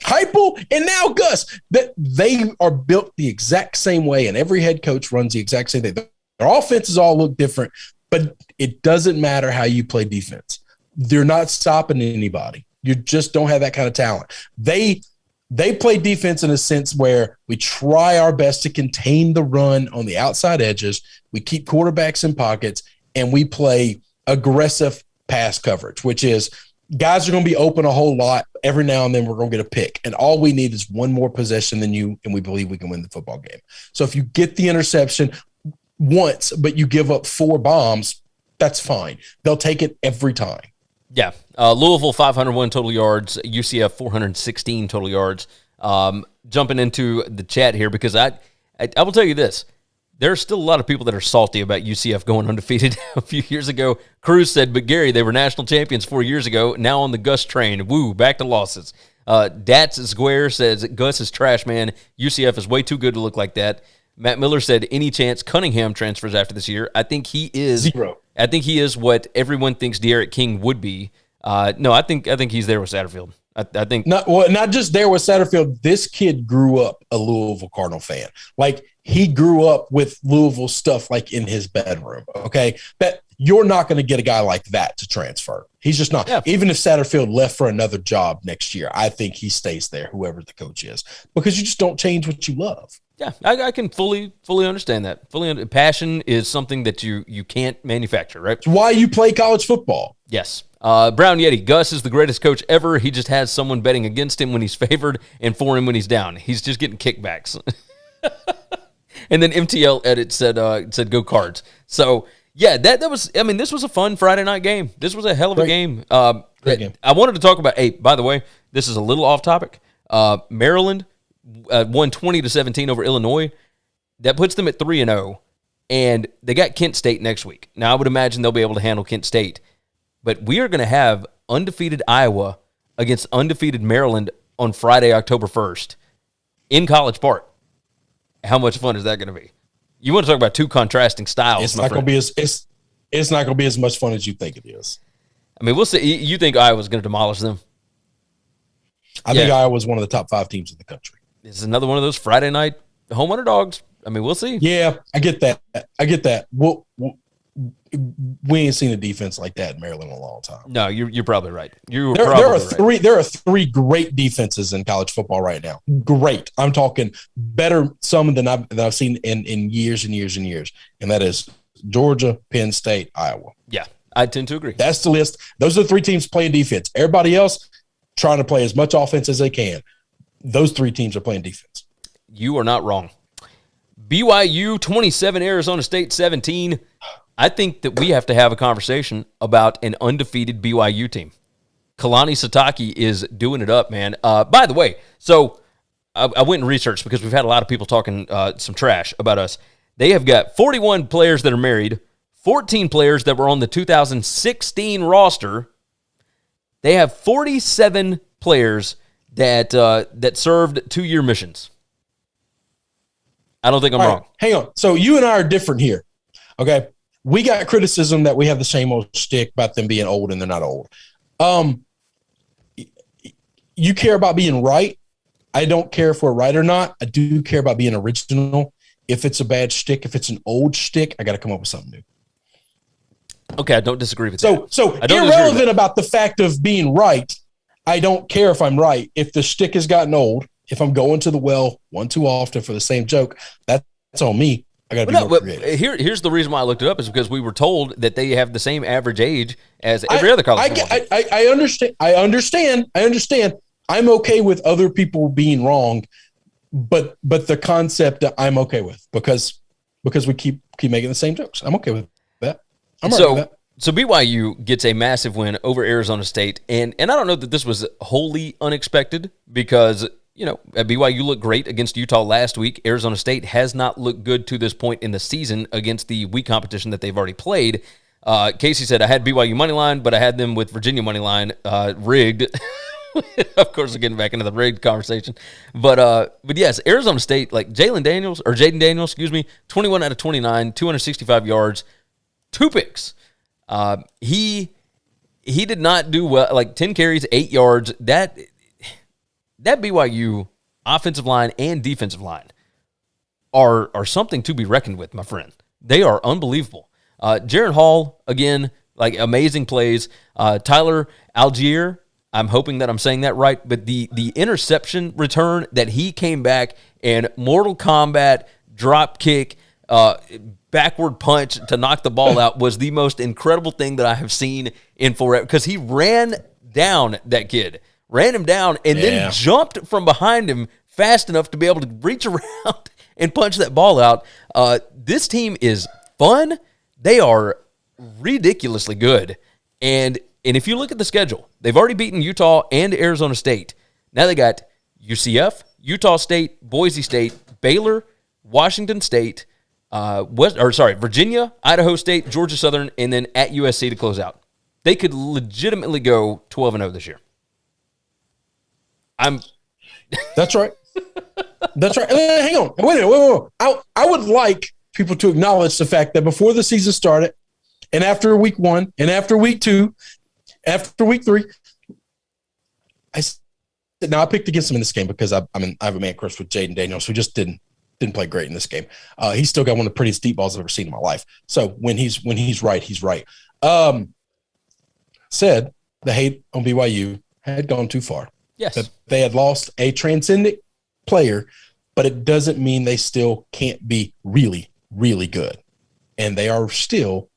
Heupel, and now Gus. That they are built the exact same way, and every head coach runs the exact same thing. Their offenses all look different, but it doesn't matter how you play defense. They're not stopping anybody. You just don't have that kind of talent. They play defense in a sense where we try our best to contain the run on the outside edges. We keep quarterbacks in pockets, and we play aggressive pass coverage, which is guys are going to be open a whole lot. Every now and then we're going to get a pick, and all we need is one more possession than you, and we believe we can win the football game. So if you get the interception once, but you give up 4 bombs, that's fine. They'll take it every time. Yeah. Louisville, 501 total yards. UCF, 416 total yards. Jumping into the chat here, because I will tell you this. There are still a lot of people that are salty about UCF going undefeated a few years ago. Cruz said, but Gary, they were national champions 4 years ago. Now on the Gus train. Woo, back to losses. Dats Square says, Gus is trash, man. UCF is way too good to look like that. Matt Miller said, any chance Cunningham transfers after this year? I think he is. 0. I think he is what everyone thinks De'Aaron King would be. No, I think he's there with Satterfield. I think not just there with Satterfield. This kid grew up a Louisville Cardinal fan. Like, he grew up with Louisville stuff like in his bedroom. Okay, that you're not going to get a guy like that to transfer. He's just not. Yeah. Even if Satterfield left for another job next year, I think he stays there, whoever the coach is, because you just don't change what you love. Yeah, I can fully understand that. Passion is something that you can't manufacture, right? It's why you play college football. Yes. Brown Yeti, Gus is the greatest coach ever. He just has someone betting against him when he's favored and for him when he's down. He's just getting kickbacks. And then MTL edit said go Cards. So yeah, that was. I mean, this was a fun Friday night game. This was a hell of a game. Great game. I wanted to talk about. Hey, by the way, this is a little off topic. Maryland won 20-17 over Illinois. That puts them at 3-0, and they got Kent State next week. Now I would imagine they'll be able to handle Kent State, but we are going to have undefeated Iowa against undefeated Maryland on Friday, October 1st in College Park. How much fun is that going to be? You want to talk about two contrasting styles? It's not going to be it's not going to be as much fun as you think it is. I mean, we'll see. You think Iowa's going to demolish them? I think Iowa's one of the top 5 teams in the country. This is another one of those Friday night home underdogs. I mean, we'll see. Yeah, I get that. We ain't seen a defense like that in Maryland in a long time. No, you're probably right. There are 3 great defenses in college football right now. Great. I'm talking better some than I've seen in years and years and years. And that is Georgia, Penn State, Iowa. Yeah, I tend to agree. That's the list. Those are the 3 teams playing defense. Everybody else trying to play as much offense as they can. Those 3 teams are playing defense. You are not wrong. BYU 27, Arizona State 17. I think that we have to have a conversation about an undefeated BYU team. Kalani Sitake is doing it up, man. By the way, so I went and researched because we've had a lot of people talking some trash about us. They have got 41 players that are married, 14 players that were on the 2016 roster. They have 47 players that served 2-year missions. I don't think I'm wrong. Hang on. So you and I are different here. Okay. We got criticism that we have the same old shtick about them being old and they're not old. You care about being right. I don't care if we're right or not. I do care about being original. If it's a bad shtick, if it's an old shtick, I got to come up with something new. Okay, I don't disagree with that. So irrelevant about the fact of being right, I don't care if I'm right. If the shtick has gotten old, if I'm going to the well one too often for the same joke, that's on me. I got to be more creative. Here's the reason why I looked it up is because we were told that they have the same average age as every other college. I understand. I'm okay with other people being wrong, but the concept that I'm okay with because we keep making the same jokes. I'm okay with that. I'm all right with that. So BYU gets a massive win over Arizona State, and I don't know that this was wholly unexpected because, you know, BYU looked great against Utah last week. Arizona State has not looked good to this point in the season against the weak competition that they've already played. Casey said, I had BYU money line, but I had them with Virginia money line rigged. Of course, we're getting back into the raid conversation. But yes, Arizona State, like Jaden Daniels, 21 out of 29, 265 yards, 2 picks. He did not do well, like 10 carries, 8 yards. That BYU offensive line and defensive line are something to be reckoned with, my friend. They are unbelievable. Jaron Hall, again, like amazing plays. Tyler Algier, I'm hoping that I'm saying that right, but the interception return that he came back and Mortal Kombat drop kick, backward punch to knock the ball out was the most incredible thing that I have seen in forever, because he ran down that kid, ran him down, and then jumped from behind him fast enough to be able to reach around and punch that ball out. This team is fun. They are ridiculously good. And if you look at the schedule, they've already beaten Utah and Arizona State. Now they got UCF, Utah State, Boise State, Baylor, Washington State, Virginia, Idaho State, Georgia Southern, and then at USC to close out. They could legitimately go 12-0 this year. That's right. That's right. Hang on. Wait a minute. I would like people to acknowledge the fact that before the season started, and after week 1, and after week 2, after week 3, I picked against him in this game because I have a man crush with Jaden Daniels, who just didn't play great in this game. He's still got one of the prettiest deep balls I've ever seen in my life. So when he's right, he's right. Said the hate on BYU had gone too far. Yes. That they had lost a transcendent player, but it doesn't mean they still can't be really, really good. And they are still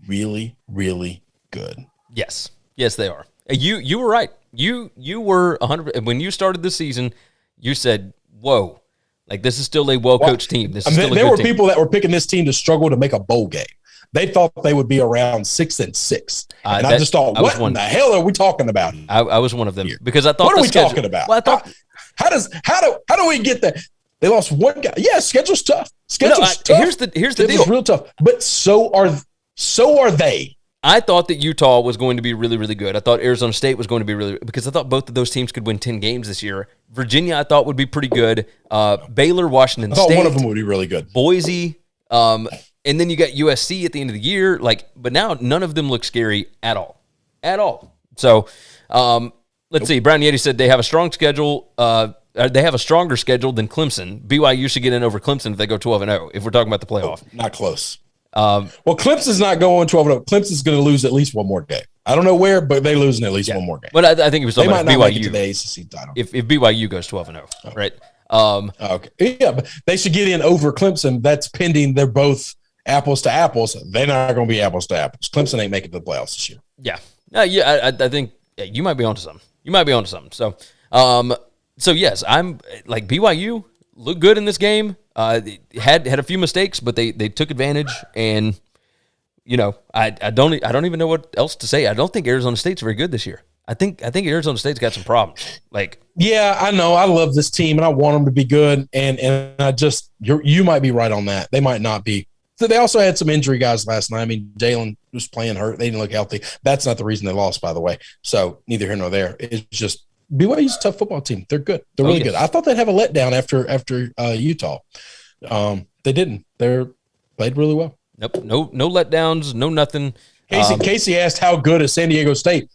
really, really good. Yes. Yes, they are. You were right. You were 100. When you started this season, you said, whoa, like this is still a well-coached team. This is still a good There were team. people that were picking this team to struggle to make a bowl game. They thought they would be around 6-6. And I just thought, what in the hell are we talking about? I was one of them because I thought, what are we talking about? Well, I thought, how do we get that? They lost one guy. Yeah, schedule's tough. Schedule's tough. Here's the deal. It's real tough. But so are they. I thought that Utah was going to be really, really good. I thought Arizona State was going to be really, because I thought both of those teams could win 10 games this year. Virginia, I thought would be pretty good. Baylor, Washington State. I thought one of them would be really good. Boise, and then you got USC at the end of the year. But now none of them look scary at all. At all. So let's see. Brown Yeti said they have a strong schedule. They have a stronger schedule than Clemson. BYU should get in over Clemson if they go 12-0, if we're talking about the playoff. Not close. Well, Clemson's not going 12-0. Clemson's going to lose at least one more game. I don't know where, but they losing at least one more game. But I think it was talking about BYU. Make it to the ACC title. If BYU goes 12-0, right? Okay. Yeah, but they should get in over Clemson. That's pending. They're both apples to apples. They're not going to be apples to apples. Clemson ain't making the playoffs this year. Yeah. I think you might be onto something. So yes, I'm like BYU looked good in this game. Had a few mistakes, but they took advantage, and I don't even know what else to say. I don't think Arizona State's very good this year. I think Arizona State's got some problems. Yeah, I know. I love this team, and I want them to be good. And I just you might be right on that. They might not be. So they also had some injury guys last night. I mean, Jalen was playing hurt. They didn't look healthy. That's not the reason they lost, by the way. So neither here nor there. It's just BYU's a tough football team. They're good. They're really good. I thought they'd have a letdown after Utah. They didn't. They played really well. Nope. No letdowns. No nothing. Casey asked how good is San Diego State.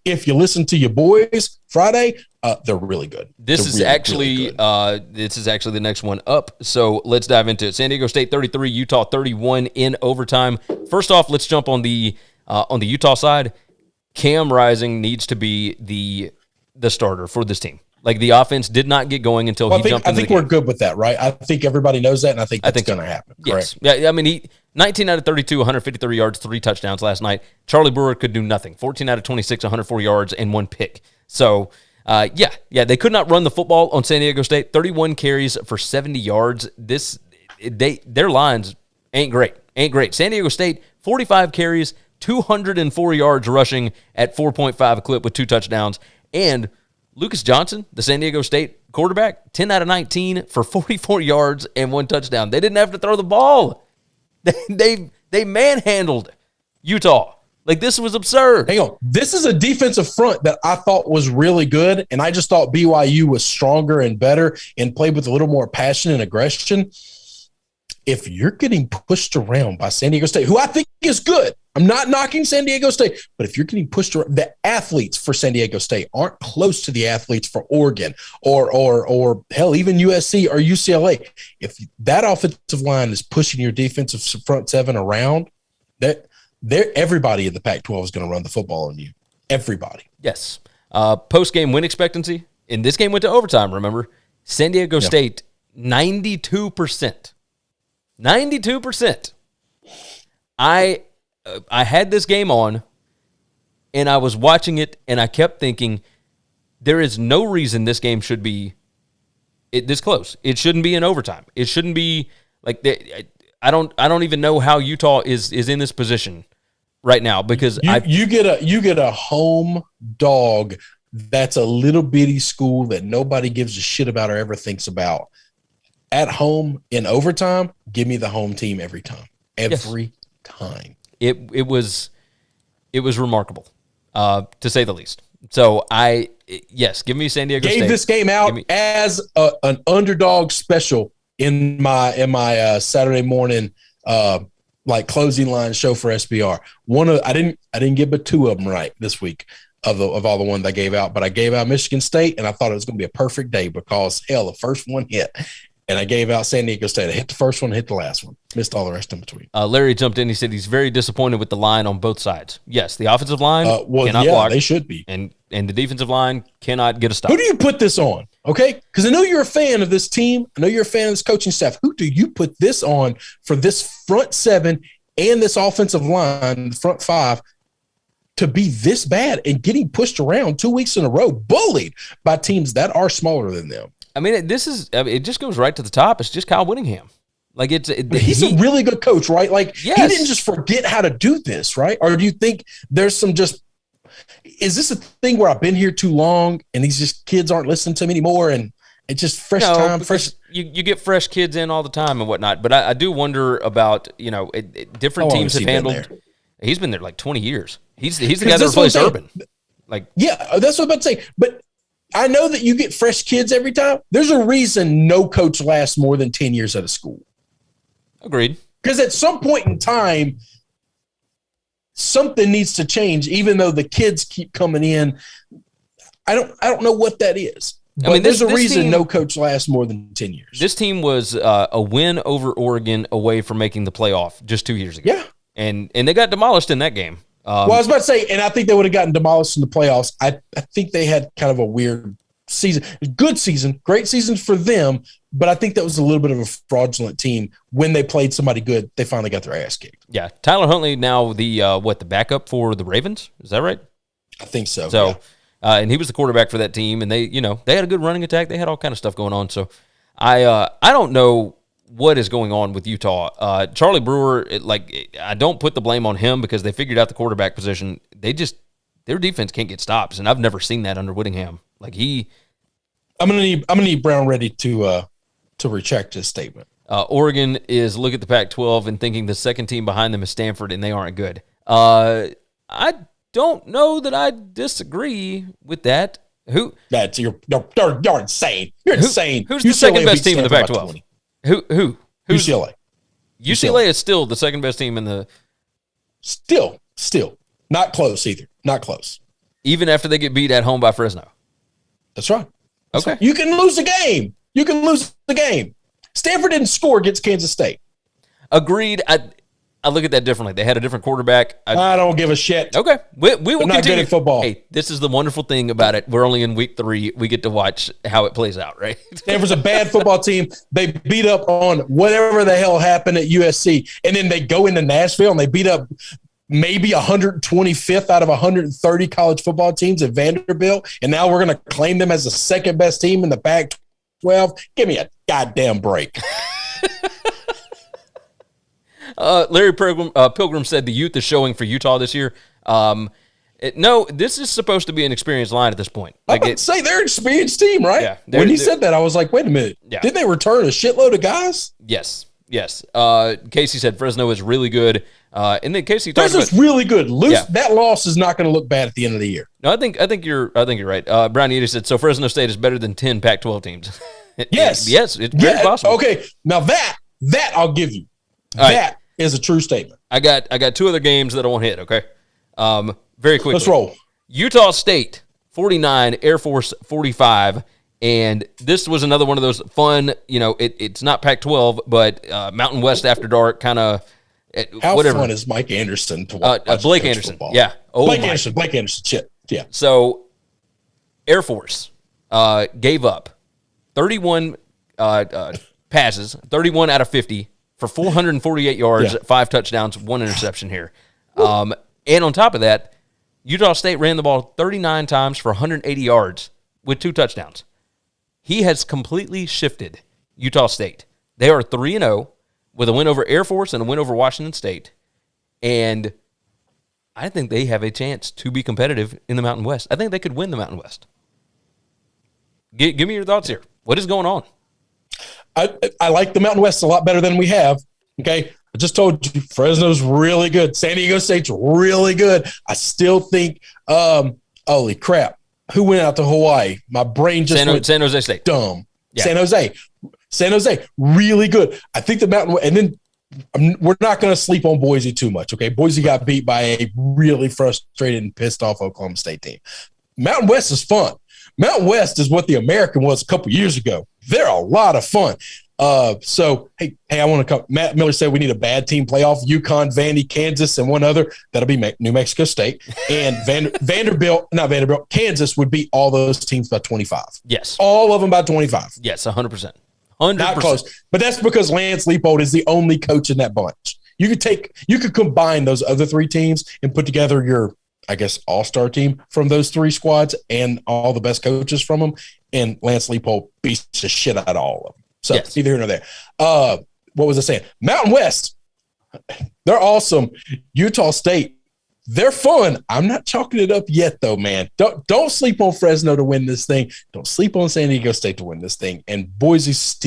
If you listen to your boys Friday, they're really good. This is actually the next one up. So let's dive into it. San Diego State 33, Utah 31 in overtime. First off, let's jump on the Utah side. Cam Rising needs to be the starter for this team. Like, the offense did not get going until he jumped into the game. I think we're good with that, right? I think everybody knows that, and I think that's going to happen. Yes. Correct? Yeah, I mean, he 19 out of 32, 153 yards, 3 touchdowns last night. Charlie Brewer could do nothing. 14 out of 26, 104 yards, and 1 pick. So, they could not run the football on San Diego State. 31 carries for 70 yards. Their lines ain't great. San Diego State, 45 carries, 204 yards rushing at 4.5 a clip with 2 touchdowns. And Lucas Johnson, the San Diego State quarterback, 10 out of 19 for 44 yards and 1 touchdown. They didn't have to throw the ball. They manhandled Utah. Like, this was absurd. Hang on. This is a defensive front that I thought was really good, and I just thought BYU was stronger and better and played with a little more passion and aggression. If you're getting pushed around by San Diego State, who I think is good, I'm not knocking San Diego State, but if you're getting pushed around, the athletes for San Diego State aren't close to the athletes for Oregon or hell, even USC or UCLA. If that offensive line is pushing your defensive front seven around, everybody in the Pac-12 is going to run the football on you. Everybody. Yes. Post-game win expectancy. And this game went to overtime, remember? San Diego State, 92%. 92%. I had this game on, and I was watching it, and I kept thinking, there is no reason this game should be this close. It shouldn't be in overtime. It shouldn't be like I don't even know how Utah is in this position right now, because you get a home dog that's a little bitty school that nobody gives a shit about or ever thinks about. At home in overtime, give me the home team every time. Every time. It was remarkable, to say the least. So give me San Diego State. Gave this game out as an underdog special in my Saturday morning closing line show for SBR. I didn't get but two of them right this week of all the ones I gave out, but I gave out Michigan State, and I thought it was going to be a perfect day because hell, the first one hit. And I gave out San Diego State. I hit the first one, hit the last one. Missed all the rest in between. Larry jumped in. He said he's very disappointed with the line on both sides. Yes, the offensive line cannot block. They should be. And the defensive line cannot get a stop. Who do you put this on? Okay? Because I know you're a fan of this team. I know you're a fan of this coaching staff. Who do you put this on for this front seven and this offensive line, the front five, to be this bad and getting pushed around 2 weeks in a row, bullied by teams that are smaller than them? I mean, it just goes right to the top. It's just Kyle Whittingham. Like he's a really good coach, right? Like he didn't just forget how to do this, right? Or do you think there's some is this a thing where I've been here too long and these just kids aren't listening to me anymore and it's just fresh time? You get fresh kids in all the time and whatnot. But I do wonder about, different teams have handled. He's been there like 20 years. He's the guy that replaced Urban. That's what I'm about to say. But I know that you get fresh kids every time. There's a reason no coach lasts more than 10 years at a school. Agreed. Because at some point in time, something needs to change, even though the kids keep coming in. I don't know what that is. But there's a reason no coach lasts more than 10 years. This team was a win over Oregon away from making the playoff just 2 years ago. Yeah. And they got demolished in that game. Well, I was about to say, and I think they would have gotten demolished in the playoffs. I think they had kind of a weird season. Good season, great season for them, but I think that was a little bit of a fraudulent team. When they played somebody good, they finally got their ass kicked. Yeah, Tyler Huntley now the backup for the Ravens? Is that right? I think so. So, and he was the quarterback for that team, and they had a good running attack. They had all kind of stuff going on. So, I don't know what is going on with Utah. Charlie Brewer, I don't put the blame on him because they figured out the quarterback position. Their defense can't get stops, and I've never seen that under Whittingham. I'm gonna need Brown ready to retract his statement. Oregon is looking at the Pac-12 and thinking the second team behind them is Stanford, and they aren't good. I don't know that I disagree with that. You're insane. You're insane. Who's the second best team in the Pac-12? Who? UCLA. UCLA is still the second best team in the. Still, not close either. Not close. Even after they get beat at home by Fresno. That's right. Okay. You can lose the game. Stanford didn't score against Kansas State. Agreed. I look at that differently. They had a different quarterback. I don't give a shit. Okay. We will continue. Not good at football. Hey, this is the wonderful thing about it. We're only in week 3. We get to watch how it plays out, right? Stanford's a bad football team. They beat up on whatever the hell happened at USC. And then they go into Nashville and they beat up maybe 125th out of 130 college football teams at Vanderbilt. And now we're going to claim them as the second best team in the Pac-12. Give me a goddamn break. Larry Pilgrim said the youth is showing for Utah this year. No, this is supposed to be an experienced line at this point. I would say they're an experienced team, right? Yeah, when he said that, I was like, wait a minute. Yeah. Did they return a shitload of guys? Yes. Casey said Fresno is really good. And then Casey talked Fresno's about really good. That loss is not going to look bad at the end of the year. No, I think you're right. Brian Eady said so. Fresno State is better than 10 Pac-12 teams. Yes, it's very possible. Okay, now that I'll give you. That is a true statement. I got 2 other games that I won't hit. Okay, very quickly. Let's roll. Utah State 49, Air Force 45, and this was another one of those fun. It's not Pac-12, but Mountain West after dark kind of. How fun is Mike Anderson to watch? Blake Anderson, football? yeah. Blake Anderson, shit, yeah. So, Air Force gave up 31 passes, 31 out of 50 for 448 yards, 5 touchdowns, 1 interception here. And on top of that, Utah State ran the ball 39 times for 180 yards with 2 touchdowns. He has completely shifted Utah State. They are 3-0 with a win over Air Force and a win over Washington State. And I think they have a chance to be competitive in the Mountain West. I think they could win the Mountain West. Give me your thoughts here. What is going on? I like the Mountain West a lot better than we have. Okay. I just told you Fresno's really good. San Diego State's really good. I still think, holy crap. Who went out to Hawaii? My brain just went San Jose State. Dumb. Yeah. San Jose, really good. I think the Mountain, and then we're not going to sleep on Boise too much, okay? Boise got beat by a really frustrated and pissed off Oklahoma State team. Mountain West is fun. Mountain West is what the American was a couple years ago. They're a lot of fun. So, hey, I want to come. Matt Miller said we need a bad team playoff. UConn, Vandy, Kansas, and one other. That'll be New Mexico State. And Kansas would beat all those teams by 25. Yes. All of them by 25. Yes, 100%. Not close. But that's because Lance Leipold is the only coach in that bunch. You could combine those other 3 teams and put together your, I guess, all-star team from those 3 squads and all the best coaches from them. And Lance Leipold beats the shit out of all of them. So neither here nor there. What was I saying? Mountain West, they're awesome. Utah State, they're fun. I'm not chalking it up yet, though, man. Don't sleep on Fresno to win this thing. Don't sleep on San Diego State to win this thing. And Boise's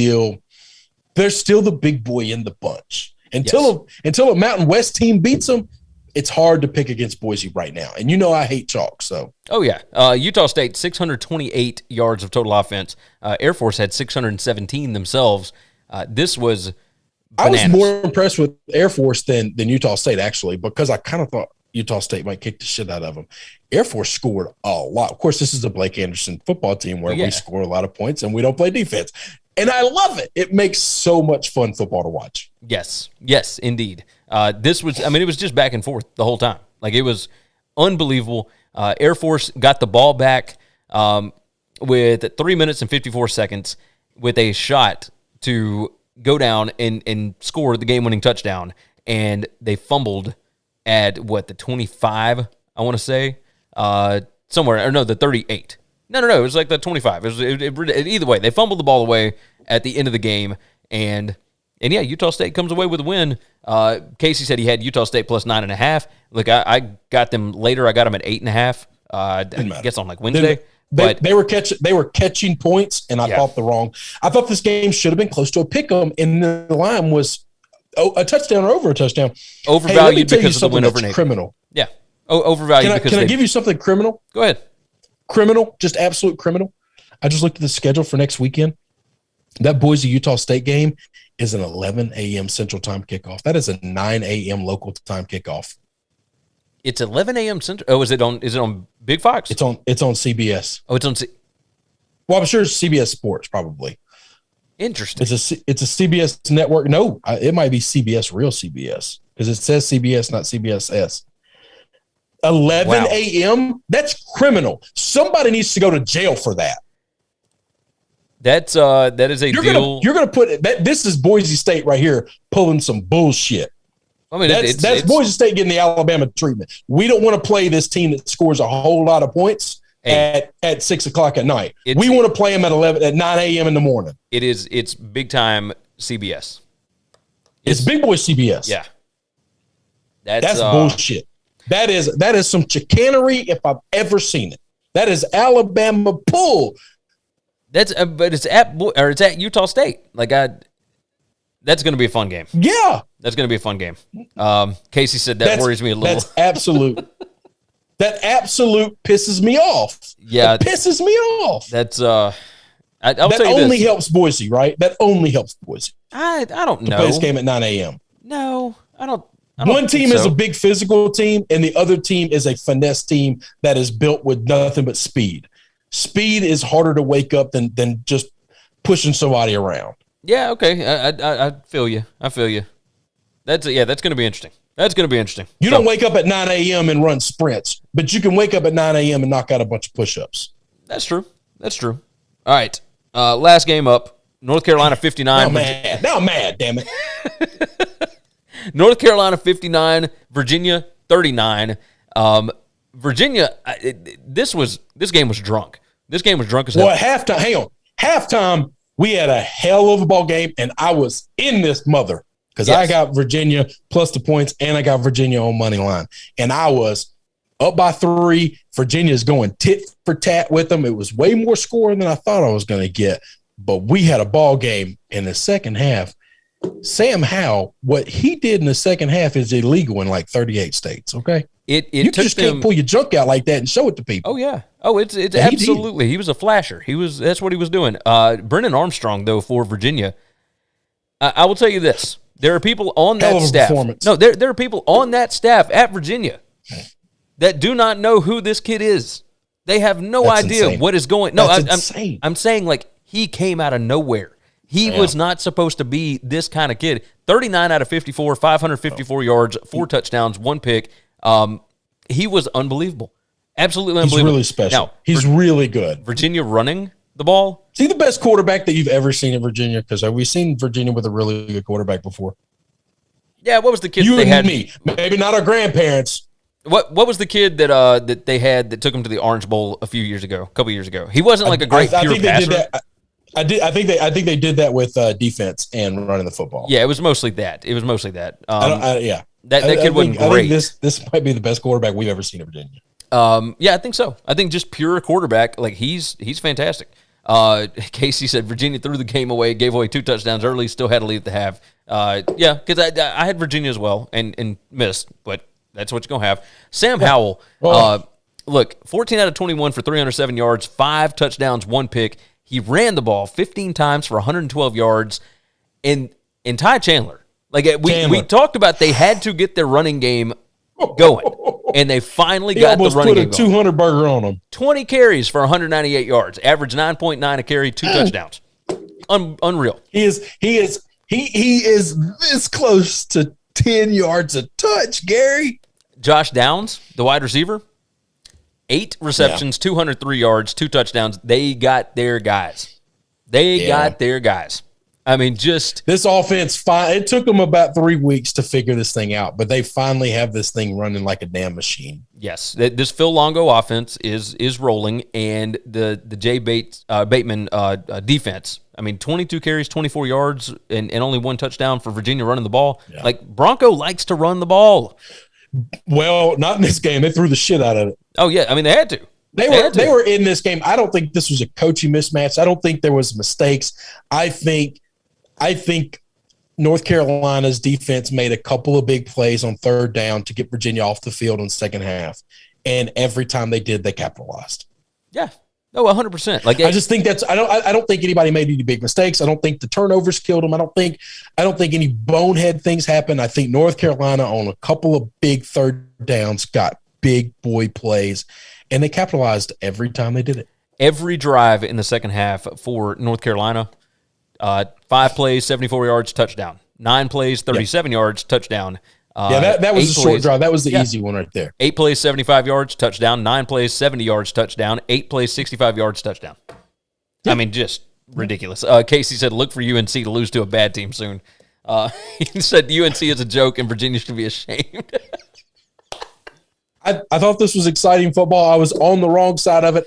they're still the big boy in the bunch. Until a Mountain West team beats them, it's hard to pick against Boise right now. And I hate chalk, so. Oh, yeah. Utah State, 628 yards of total offense. Air Force had 617 themselves. This was bananas. I was more impressed with Air Force than Utah State, actually, because I kind of thought Utah State might kick the shit out of them. Air Force scored a lot. Of course, this is the Blake Anderson football team where we score a lot of points and we don't play defense. And I love it. It makes so much fun football to watch. Yes, indeed. It was just back and forth the whole time. Like, it was unbelievable. Air Force got the ball back with 3 minutes and 54 seconds with a shot to go down and score the game-winning touchdown. And they fumbled at, the 25, I want to say? Somewhere, or no, the 38. No, it was like the 25. Either way, they fumbled the ball away at the end of the game, and Utah State comes away with a win. Casey said he had Utah State plus 9.5. Look, I got them later. I got them at 8.5. I guess on like Wednesday. They were catching points, and I thought this game should have been close to a pick 'em, and the line was a touchdown or over a touchdown. Overvalued because of the win over Navy. Criminal. Yeah, overvalued. Can I give you something criminal? Go ahead. Criminal, just absolute criminal. I just looked at the schedule for next weekend. That Boise-Utah State game is an 11 a.m. Central Time kickoff. That is a 9 a.m. local time kickoff. It's 11 a.m. Central. Oh, is it on Big Fox? It's on CBS. Oh, it's on. Well, I'm sure it's CBS Sports probably. Interesting. It's a CBS network. No, it might be CBS, real CBS, because it says CBS, not CBS-S. 11 a.m. That's criminal. Somebody needs to go to jail for that. That is a deal. You're gonna put that. This is Boise State right here pulling some bullshit. I mean, that's Boise State getting the Alabama treatment. We don't want to play this team that scores a whole lot of points at 6 o'clock at night. We want to play them at 9 a.m. in the morning. It's big time CBS. It's big boy CBS. Yeah, that's bullshit. That is some chicanery if I've ever seen it. That is Alabama bull. But it's at Utah State. Like That's going to be a fun game. Yeah. That's going to be a fun game. Casey said that worries me a little. That's absolute. That absolute pisses me off. Yeah. It pisses me off. That's I'll that tell you only this. helps Boise, right? That only helps Boise. I don't know. To play this game at 9 a.m. No, I don't One team is so. a big physical team, and the other team is a finesse team that is built with nothing but speed. Speed is harder to wake up than just pushing somebody around. Yeah, okay. I feel you. That's going to be interesting. That's going to be interesting. You don't wake up at 9 a.m. and run sprints, but you can wake up at 9 a.m. and knock out a bunch of push-ups. That's true. All right. Last game up. North Carolina 59. Now I'm mad, damn it. North Carolina 59, Virginia 39. Virginia, this game was drunk. This game was drunk as hell. Well, at halftime, hang on. Halftime, we had a hell of a ball game, and I was in this mother because I got Virginia plus the points, and I got Virginia on money line. And I was up by 3. Virginia's going tit for tat with them. It was way more scoring than I thought I was going to get. But we had a ball game in the second half. Sam Howell, what he did in the second half is illegal in like 38 states, okay? You just can't pull your junk out like that and show it to people. Oh, yeah. Oh, it's absolutely. He was a flasher. That's what he was doing. Brennan Armstrong, though, for Virginia, I will tell you this. There are people on that staff. No, there are people on that staff at Virginia that do not know who this kid is. They have no idea what is going. No, I'm saying like he came out of nowhere. He was not supposed to be this kind of kid. 39 out of 54, 554 yards, 4 touchdowns, 1 pick. He was unbelievable. Absolutely unbelievable. He's really special. Now, he's really good. Virginia running the ball. Is he the best quarterback that you've ever seen in Virginia? Because have we seen Virginia with a really good quarterback before? Yeah, what was the kid you they and had? Me. Maybe not our grandparents. What was the kid that they had that took him to the Orange Bowl a couple years ago? He wasn't like a great pure passer. I think they did that with defense and running the football. Yeah, it was mostly that. Yeah. That kid wasn't great. I think this might be the best quarterback we've ever seen in Virginia. Yeah, I think so. I think just pure quarterback, like he's fantastic. Casey said Virginia threw the game away, gave away 2 touchdowns early, still had to leave at the half. Yeah, because I had Virginia as well and missed, but that's what you're going to have. Sam Howell, look, 14 out of 21 for 307 yards, 5 touchdowns, 1 pick. He ran the ball 15 times for 112 yards. And Ty Chandler, like we talked about, they had to get their running game going, and they finally got the running game going. He almost put a 200 burger on them. 20 carries for 198 yards, average 9.9 a carry, 2 touchdowns. Unreal. He is this close to 10 yards a touch, Gary. Josh Downs, the wide receiver, 8 receptions, 203 yards, 2 touchdowns. They got their guys. I mean, just this offense. It took them about 3 weeks to figure this thing out, but they finally have this thing running like a damn machine. Yes, this Phil Longo offense is rolling, and the Jay Bateman defense. I mean, 22 carries, 24 yards, and only 1 touchdown for Virginia running the ball. Yeah. Like Bronco likes to run the ball. Well, not in this game. They threw the shit out of it. Oh yeah, I mean they had to. They were in this game. I don't think this was a coaching mismatch. I don't think there was mistakes. I think North Carolina's defense made a couple of big plays on 3rd down to get Virginia off the field in the second half, and every time they did, they capitalized. Yeah. No, 100%. Like I just think I don't think anybody made any big mistakes. I don't think the turnovers killed them. I don't think any bonehead things happened. I think North Carolina on a couple of big 3rd downs got big boy plays, and they capitalized every time they did it. Every drive in the second half for North Carolina, 5 plays, 74 yards, touchdown. 9 plays, 37 yards, touchdown. That was a short drive. That was the easy one right there. 8 plays, 75 yards, touchdown. 9 plays, 70 yards, touchdown. 8 plays, 65 yards, touchdown. Yeah. I mean, just ridiculous. Casey said, look for UNC to lose to a bad team soon. He said UNC is a joke and Virginia should be ashamed. I thought this was exciting football. I was on the wrong side of it.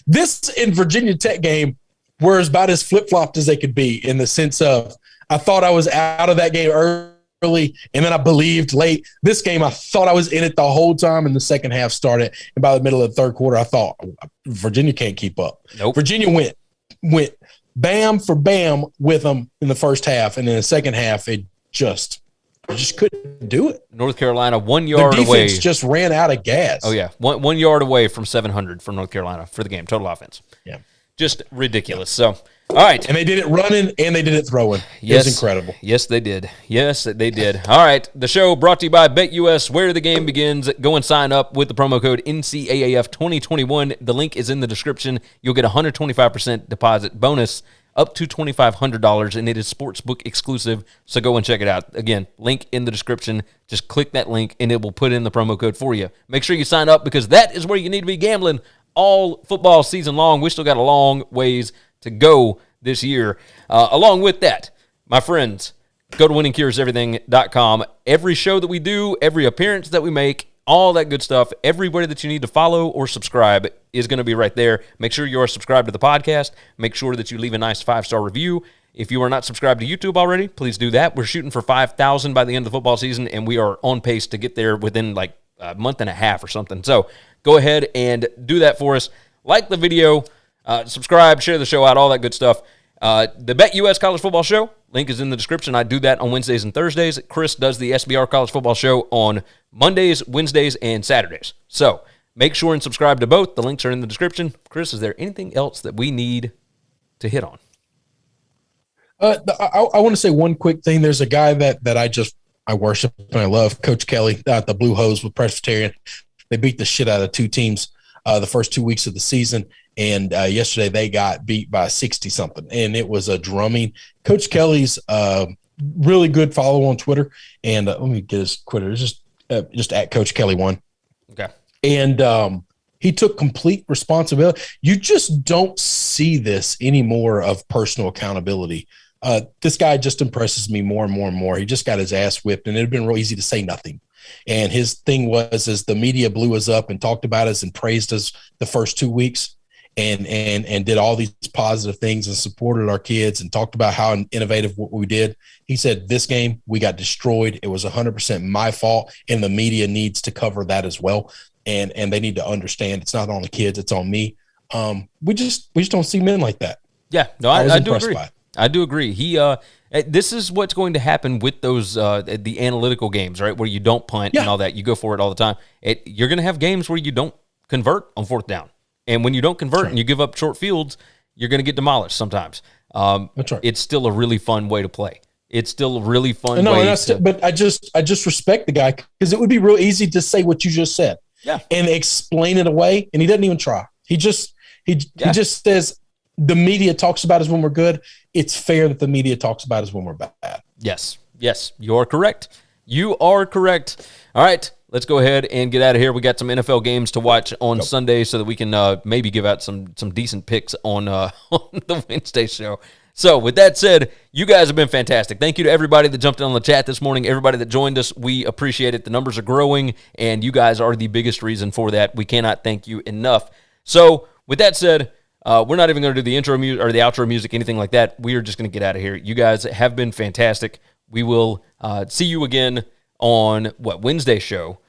This in Virginia Tech game were about as flip-flopped as they could be, in the sense of I thought I was out of that game early, and then I believed late. This game, I thought I was in it the whole time, and the second half started. And by the middle of the 3rd quarter, I thought Virginia can't keep up. Nope. Virginia went bam for bam with them in the first half, and in the second half, it just couldn't do it. North Carolina 1 yard the away. Defense just ran out of gas. Oh yeah, one yard away from 700 from North Carolina for the game total offense. Yeah, just ridiculous. So. All right. And they did it running and they did it throwing. Yes. It was incredible. Yes, they did. Yes, they did. All right. The show brought to you by BetUS, where the game begins. Go and sign up with the promo code NCAAF2021. The link is in the description. You'll get a 125% deposit bonus up to $2,500, and it is sportsbook exclusive, so go and check it out. Again, link in the description. Just click that link, and it will put in the promo code for you. Make sure you sign up because that is where you need to be gambling all football season long. We still got a long ways to go this year. Along with that, my friends, go to winningcureseverything.com. Every show that we do, every appearance that we make, all that good stuff, everybody that you need to follow or subscribe is going to be right there. Make sure you are subscribed to the podcast. Make sure that you leave a nice 5-star review. If you are not subscribed to YouTube already, please do that. We're shooting for 5,000 by the end of the football season, and we are on pace to get there within like a month and a half or something. So go ahead and do that for us. Like the video. Subscribe, share the show out, all that good stuff. The BetUS College Football Show, link is in the description. I do that on Wednesdays and Thursdays. Chris does the SBR College Football Show on Mondays, Wednesdays, and Saturdays. So make sure and subscribe to both. The links are in the description. Chris, is there anything else that we need to hit on? I want to say one quick thing. There's a guy that I worship and I love, Coach Kelly, the Blue Hose with Presbyterian. They beat the shit out of two teams the first 2 weeks of the season. And yesterday they got beat by 60-something, and it was a drumming. Coach Kelly's really good follow on Twitter, and let me get his Twitter. It's just at Coach Kelly 1. Okay. And he took complete responsibility. You just don't see this anymore of personal accountability. This guy just impresses me more and more and more. He just got his ass whipped, and it had been real easy to say nothing. And his thing was, as the media blew us up and talked about us and praised us the first 2 weeks, and did all these positive things and supported our kids and talked about how innovative what we did. He said, this game, we got destroyed. It was 100% my fault, and the media needs to cover that as well. And they need to understand it's not on the kids, it's on me. We just don't see men like that. Yeah, no, I do agree. I do agree. This is what's going to happen with those the analytical games, right, where you don't punt and all that. You go for it all the time. You're going to have games where you don't convert on fourth down. And when you don't convert and you give up short fields, you're going to get demolished sometimes. That's right. It's still a really fun way to play. It's still a really fun way to... But I just respect the guy because it would be real easy to say what you just said and explain it away, and he doesn't even try. He just says the media talks about us when we're good. It's fair that the media talks about us when we're bad. Yes, you are correct. You are correct. All right. Let's go ahead and get out of here. We got some NFL games to watch on Sunday so that we can maybe give out some decent picks on the Wednesday show. So with that said, you guys have been fantastic. Thank you to everybody that jumped in on the chat this morning, everybody that joined us. We appreciate it. The numbers are growing, and you guys are the biggest reason for that. We cannot thank you enough. So with that said, we're not even going to do the intro music or the outro music, anything like that. We are just going to get out of here. You guys have been fantastic. We will see you again on Wednesday's show.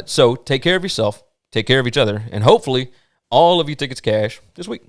So take care of yourself, take care of each other, and hopefully all of you tickets cash this week.